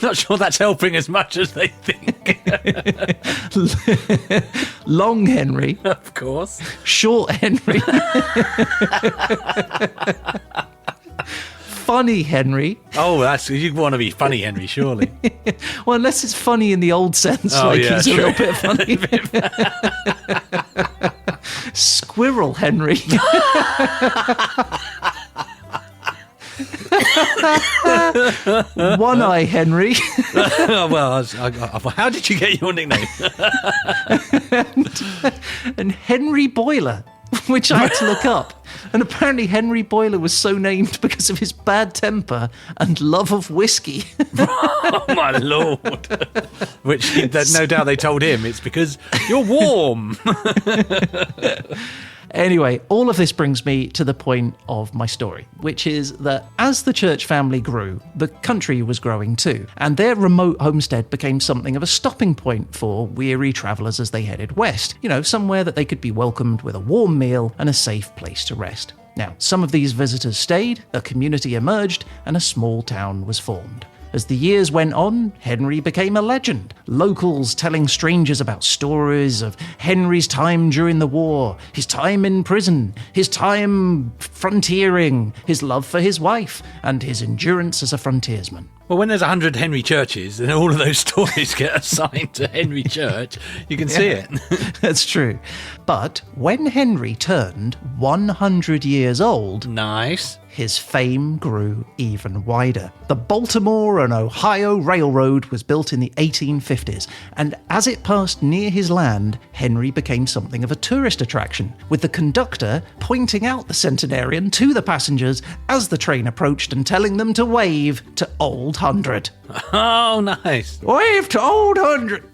not sure that's helping as much as they think. Long Henry. Of course. Short Henry. Funny Henry. Oh, you want to be funny Henry, surely. Well, unless it's funny in the old sense, Oh, like yeah, he's true. a little bit funny. Squirrel Henry. One-Eye Henry. Well, how did you get your nickname? and Henry Boiler, which I had to look up. And apparently Henry Boiler was so named because of his bad temper and love of whiskey. Oh, my Lord. Which, no doubt they told him, it's because you're warm. Anyway, all of this brings me to the point of my story, which is that as the church family grew, the country was growing too, and their remote homestead became something of a stopping point for weary travellers as they headed west. You know, somewhere that they could be welcomed with a warm meal and a safe place to rest. Now, some of these visitors stayed, a community emerged, and a small town was formed. As the years went on, Henry became a legend. Locals telling strangers about stories of Henry's time during the war, his time in prison, his time frontiering, his love for his wife, and his endurance as a frontiersman. Well, when there's 100 Henry churches and all of those stories get assigned to Henry Church, you can see it. That's true. But when Henry turned 100 years old, Nice. his fame grew even wider. The Baltimore and Ohio Railroad was built in the 1850s, and as it passed near his land, Henry became something of a tourist attraction, with the conductor pointing out the centenarian to the passengers as the train approached and telling them to wave to Old 100. Oh, nice. Wave to Old 100!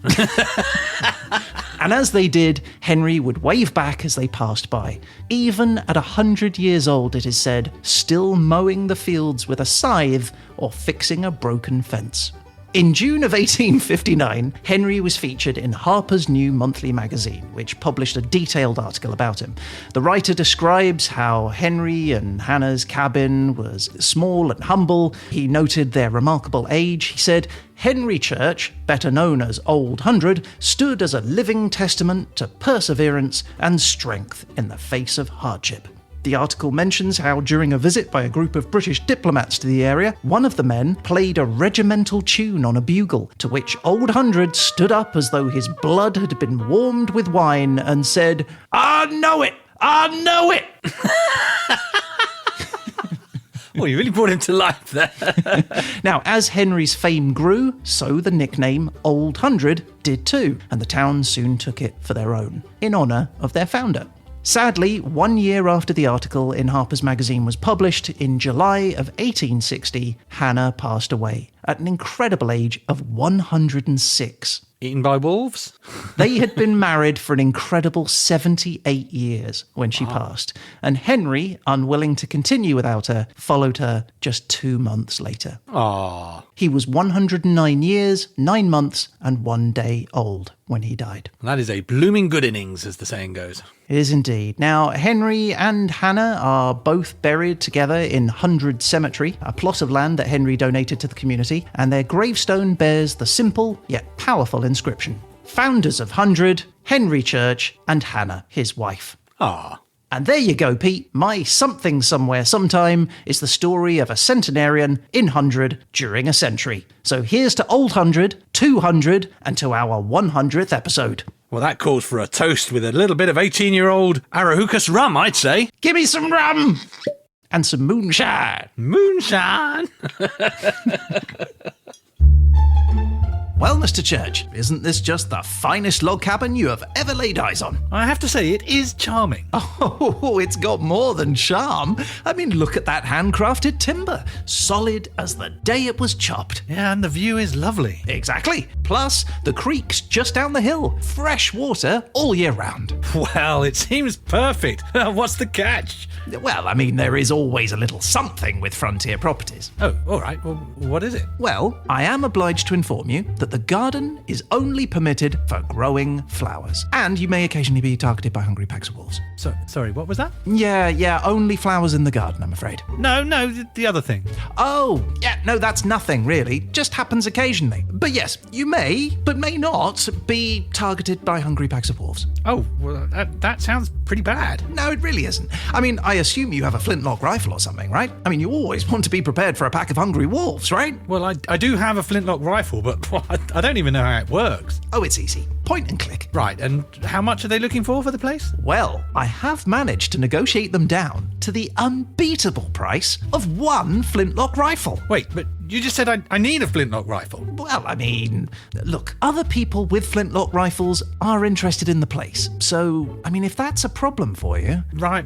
And as they did, Henry would wave back as they passed by. Even at 100 years old, it is said, still mowing the fields with a scythe or fixing a broken fence. In June of 1859, Henry was featured in Harper's New Monthly magazine, which published a detailed article about him. The writer describes how Henry and Hannah's cabin was small and humble. He noted their remarkable age. He said, Henry Church, better known as Old 100, stood as a living testament to perseverance and strength in the face of hardship. The article mentions how during a visit by a group of British diplomats to the area, one of the men played a regimental tune on a bugle, to which Old 100 stood up as though his blood had been warmed with wine and said, I know it! I know it! Well, you really brought him to life there. Now, as Henry's fame grew, so the nickname Old 100 did too, and the town soon took it for their own, in honour of their founder. Sadly, 1 year after the article in Harper's Magazine was published, in July of 1860, Hannah passed away at an incredible age of 106. Eaten by wolves? They had been married for an incredible 78 years when she passed, and Henry, unwilling to continue without her, followed her just 2 months later. Aww. He was 109 years, 9 months, and 1 day old when he died. That is a blooming good innings, as the saying goes. It is indeed. Now, Henry and Hannah are both buried together in 100 Cemetery, a plot of land that Henry donated to the community, and their gravestone bears the simple yet powerful inscription: Founders of 100, Henry Church, and Hannah, his wife. Ah. And there you go, Pete. My Something Somewhere Sometime is the story of a centenarian in 100 during a century. So here's to Old 100, 200, and to our 100th episode. Well, that calls for a toast with a little bit of 18-year-old Arahucas rum, I'd say. Give me some rum! And some moonshine. Moonshine! Well, Mr. Church, isn't this just the finest log cabin you have ever laid eyes on? I have to say, it is charming. Oh, it's got more than charm. I mean, look at that handcrafted timber. Solid as the day it was chopped. Yeah, and the view is lovely. Exactly. Plus, the creek's just down the hill. Fresh water all year round. Well, it seems perfect. What's the catch? Well, I mean, there is always a little something with frontier properties. Oh, all right. Well, what is it? Well, I am obliged to inform you that the garden is only permitted for growing flowers. And you may occasionally be targeted by hungry packs of wolves. Sorry, what was that? Yeah, only flowers in the garden, I'm afraid. No, the other thing. Oh, yeah, no, that's nothing, really. Just happens occasionally. But yes, you may, but may not, be targeted by hungry packs of wolves. Oh, well, that sounds pretty bad. No, it really isn't. I mean, I assume you have a flintlock rifle or something, right? I mean, you always want to be prepared for a pack of hungry wolves, right? Well, I do have a flintlock rifle, but I don't even know how it works. Oh, it's easy. Point and click. Right, and how much are they looking for the place? Well, I have managed to negotiate them down to the unbeatable price of one flintlock rifle. Wait, but you just said I need a flintlock rifle. Well, I mean, look, other people with flintlock rifles are interested in the place. So, I mean, if that's a problem for you... Right.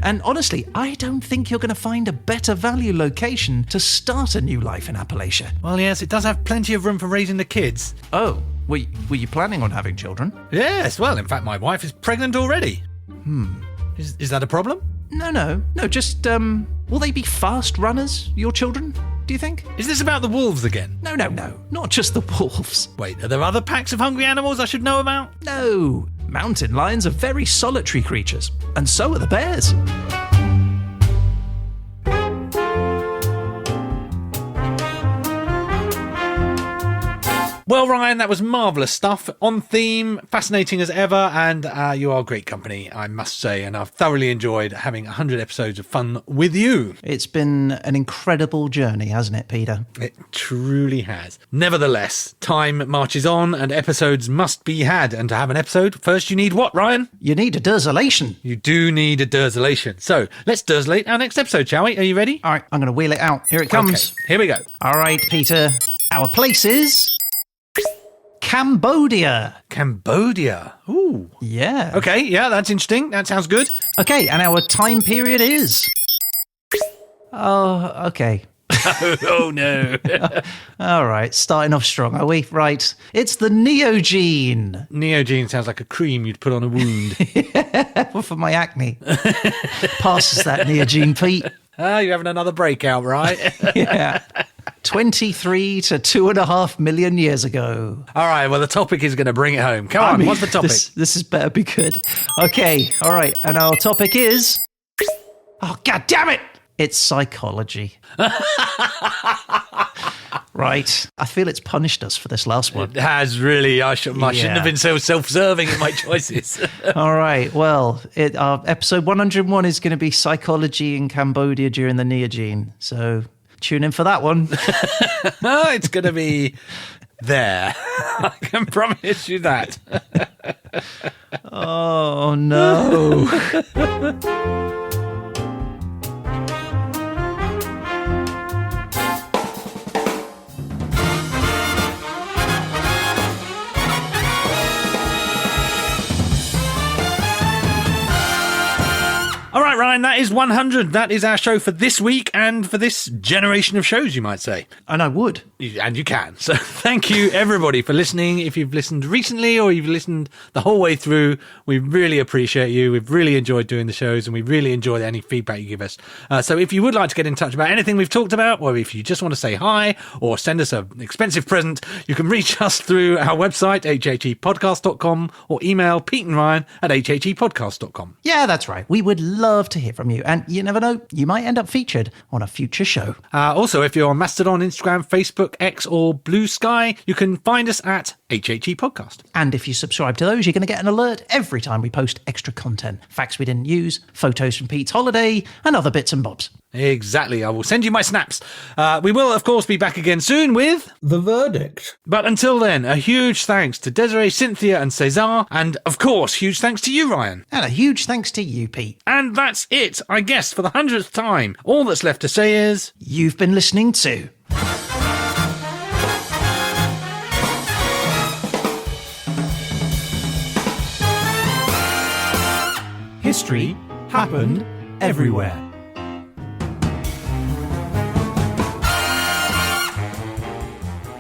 And honestly, I don't think you're going to find a better value location to start a new life in Appalachia. Well, yes, it does have plenty of room for raising the kids. Oh, were you planning on having children? Yes, well, in fact, my wife is pregnant already. Is that a problem? No, just, will they be fast runners, your children, do you think? Is this about the wolves again? No, not just the wolves. Wait, are there other packs of hungry animals I should know about? No, mountain lions are very solitary creatures, and so are the bears. Well, Ryan, that was marvellous stuff. On theme, fascinating as ever, and you are great company, I must say, and I've thoroughly enjoyed having 100 episodes of fun with you. It's been an incredible journey, hasn't it, Peter? It truly has. Nevertheless, time marches on and episodes must be had, and to have an episode, first you need what, Ryan? You need a Derzolation. You do need a Derzolation. So, let's Derzolate our next episode, shall we? Are you ready? All right, I'm going to wheel it out. Here it comes. Okay, here we go. All right, Peter. Our place is... Cambodia. Cambodia. Ooh. Yeah. Okay, yeah, that's interesting. That sounds good. Okay, and our time period is... Oh, okay. Oh, no. All right, starting off strong, are we? Right. It's the Neogene. Neogene sounds like a cream you'd put on a wound. Yeah, for my acne. Passes that Neogene, Pete. You're having another breakout, right? Yeah. 23 to 2.5 million years ago. All right, well, the topic is going to bring it home. Come on, what's the topic? This is better be good. Okay, all right, and our topic is... Oh, God damn it! It's psychology. Right. I feel it's punished us for this last one. It has, really. I shouldn't have been so self-serving in my choices. All right. Well, episode 101 is going to be psychology in Cambodia during the Neogene. So tune in for that one. It's going to be there. I can promise you that. Oh, no. All right, Ryan, that is 100. That is our show for this week and for this generation of shows, you might say. And I would. And you can. So thank you, everybody, for listening. If you've listened recently or you've listened the whole way through, we really appreciate you. We've really enjoyed doing the shows and we really enjoy any feedback you give us. So if you would like to get in touch about anything we've talked about, or if you just want to say hi or send us an expensive present, you can reach us through our website, hhepodcast.com, or email Pete and Ryan at hhepodcast.com. Yeah, that's right. We would love to hear from you. And you never know, you might end up featured on a future show. Also, if you're on Mastodon, Instagram, Facebook, X, or Blue Sky, you can find us at HHE Podcast. And if you subscribe to those, you're going to get an alert every time we post extra content. Facts we didn't use, photos from Pete's holiday, and other bits and bobs. Exactly. I will send you my snaps. We will, of course, be back again soon with... The Verdict. But until then, a huge thanks to Desiree, Cynthia, and Cesar. And, of course, huge thanks to you, Ryan. And a huge thanks to you, Pete. And that's it, I guess, for the 100th time. All that's left to say is... You've been listening to... History happened everywhere.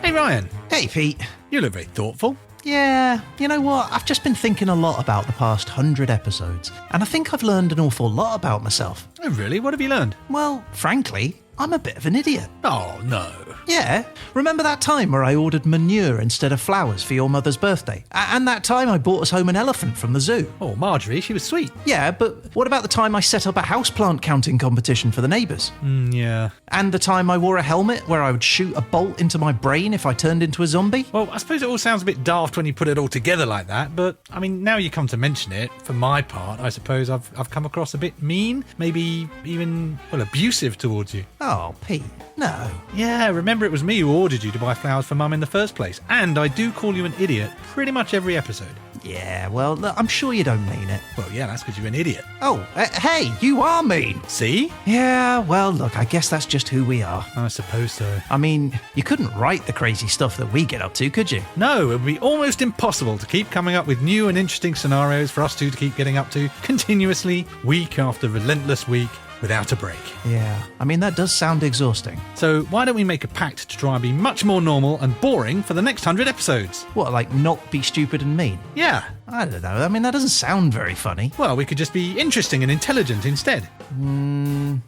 Hey, Ryan, Hey, Pete. You look very thoughtful. Yeah, you know what? I've just been thinking a lot about the past 100 episodes, and I think I've learned an awful lot about myself. Oh, really? What have you learned? Well, frankly, I'm a bit of an idiot. Oh, no. Yeah, remember that time where I ordered manure instead of flowers for your mother's birthday? And that time I brought us home an elephant from the zoo? Oh, Marjorie, she was sweet. Yeah, but what about the time I set up a houseplant counting competition for the neighbours? Yeah. And the time I wore a helmet where I would shoot a bolt into my brain if I turned into a zombie? Well, I suppose it all sounds a bit daft when you put it all together like that, but, I mean, now you come to mention it, for my part, I suppose I've come across a bit mean, maybe even, well, abusive towards you. Oh, Pete, no. Yeah, remember it was me who ordered you to buy flowers for Mum in the first place, and I do call you an idiot pretty much every episode. Yeah, well, look, I'm sure you don't mean it. Well, yeah, that's because you're an idiot. Oh, hey, you are mean. See? Yeah, well, look, I guess that's just who we are. I suppose so. I mean, you couldn't write the crazy stuff that we get up to, could you? No, it would be almost impossible to keep coming up with new and interesting scenarios for us two to keep getting up to continuously, week after relentless week, without a break. Yeah, I mean, that does sound exhausting. So why don't we make a pact to try and be much more normal and boring for the next 100 episodes? What, like not be stupid and mean? Yeah. I don't know, I mean, that doesn't sound very funny. Well, we could just be interesting and intelligent instead. Nah,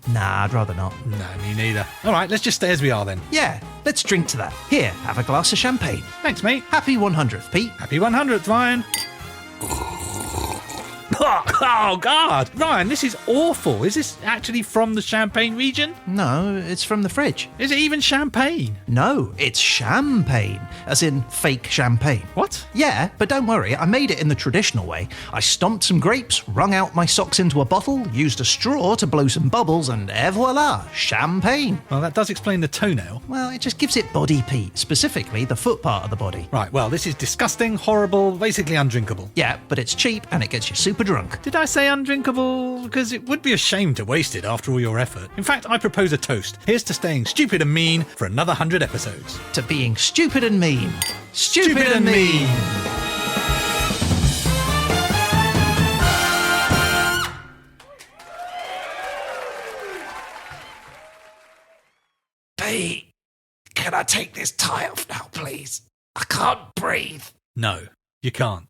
I'd rather not. No, me neither. All right, let's just stay as we are then. Yeah, let's drink to that. Here, have a glass of champagne. Thanks, mate. Happy 100th, Pete. Happy 100th, Ryan. Oh, God. Ryan, this is awful. Is this actually from the Champagne region? No, it's from the fridge. Is it even champagne? No, it's champagne, as in fake champagne. What? Yeah, but don't worry, I made it in the traditional way. I stomped some grapes, wrung out my socks into a bottle, used a straw to blow some bubbles, and voila, champagne. Well, that does explain the toenail. Well, it just gives it body, Pete, specifically the foot part of the body. Right, well, this is disgusting, horrible, basically undrinkable. Yeah, but it's cheap and it gets you super drunk. Did I say undrinkable? Because it would be a shame to waste it after all your effort. In fact, I propose a toast. Here's to staying stupid and mean for another 100 episodes. To being stupid and mean. Stupid and mean! Pete, can I take this tie off now, please? I can't breathe. No, you can't.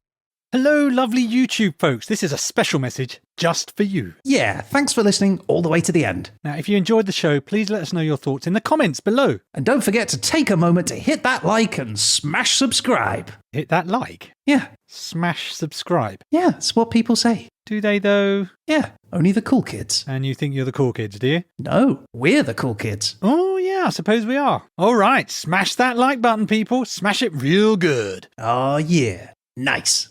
Hello, lovely YouTube folks. This is a special message just for you. Yeah, thanks for listening all the way to the end. Now, if you enjoyed the show, please let us know your thoughts in the comments below. And don't forget to take a moment to hit that like and smash subscribe. Hit that like? Yeah. Smash subscribe? Yeah, that's what people say. Do they, though? Yeah, only the cool kids. And you think you're the cool kids, do you? No, we're the cool kids. Oh, yeah, I suppose we are. All right, smash that like button, people. Smash it real good. Oh, yeah. Nice.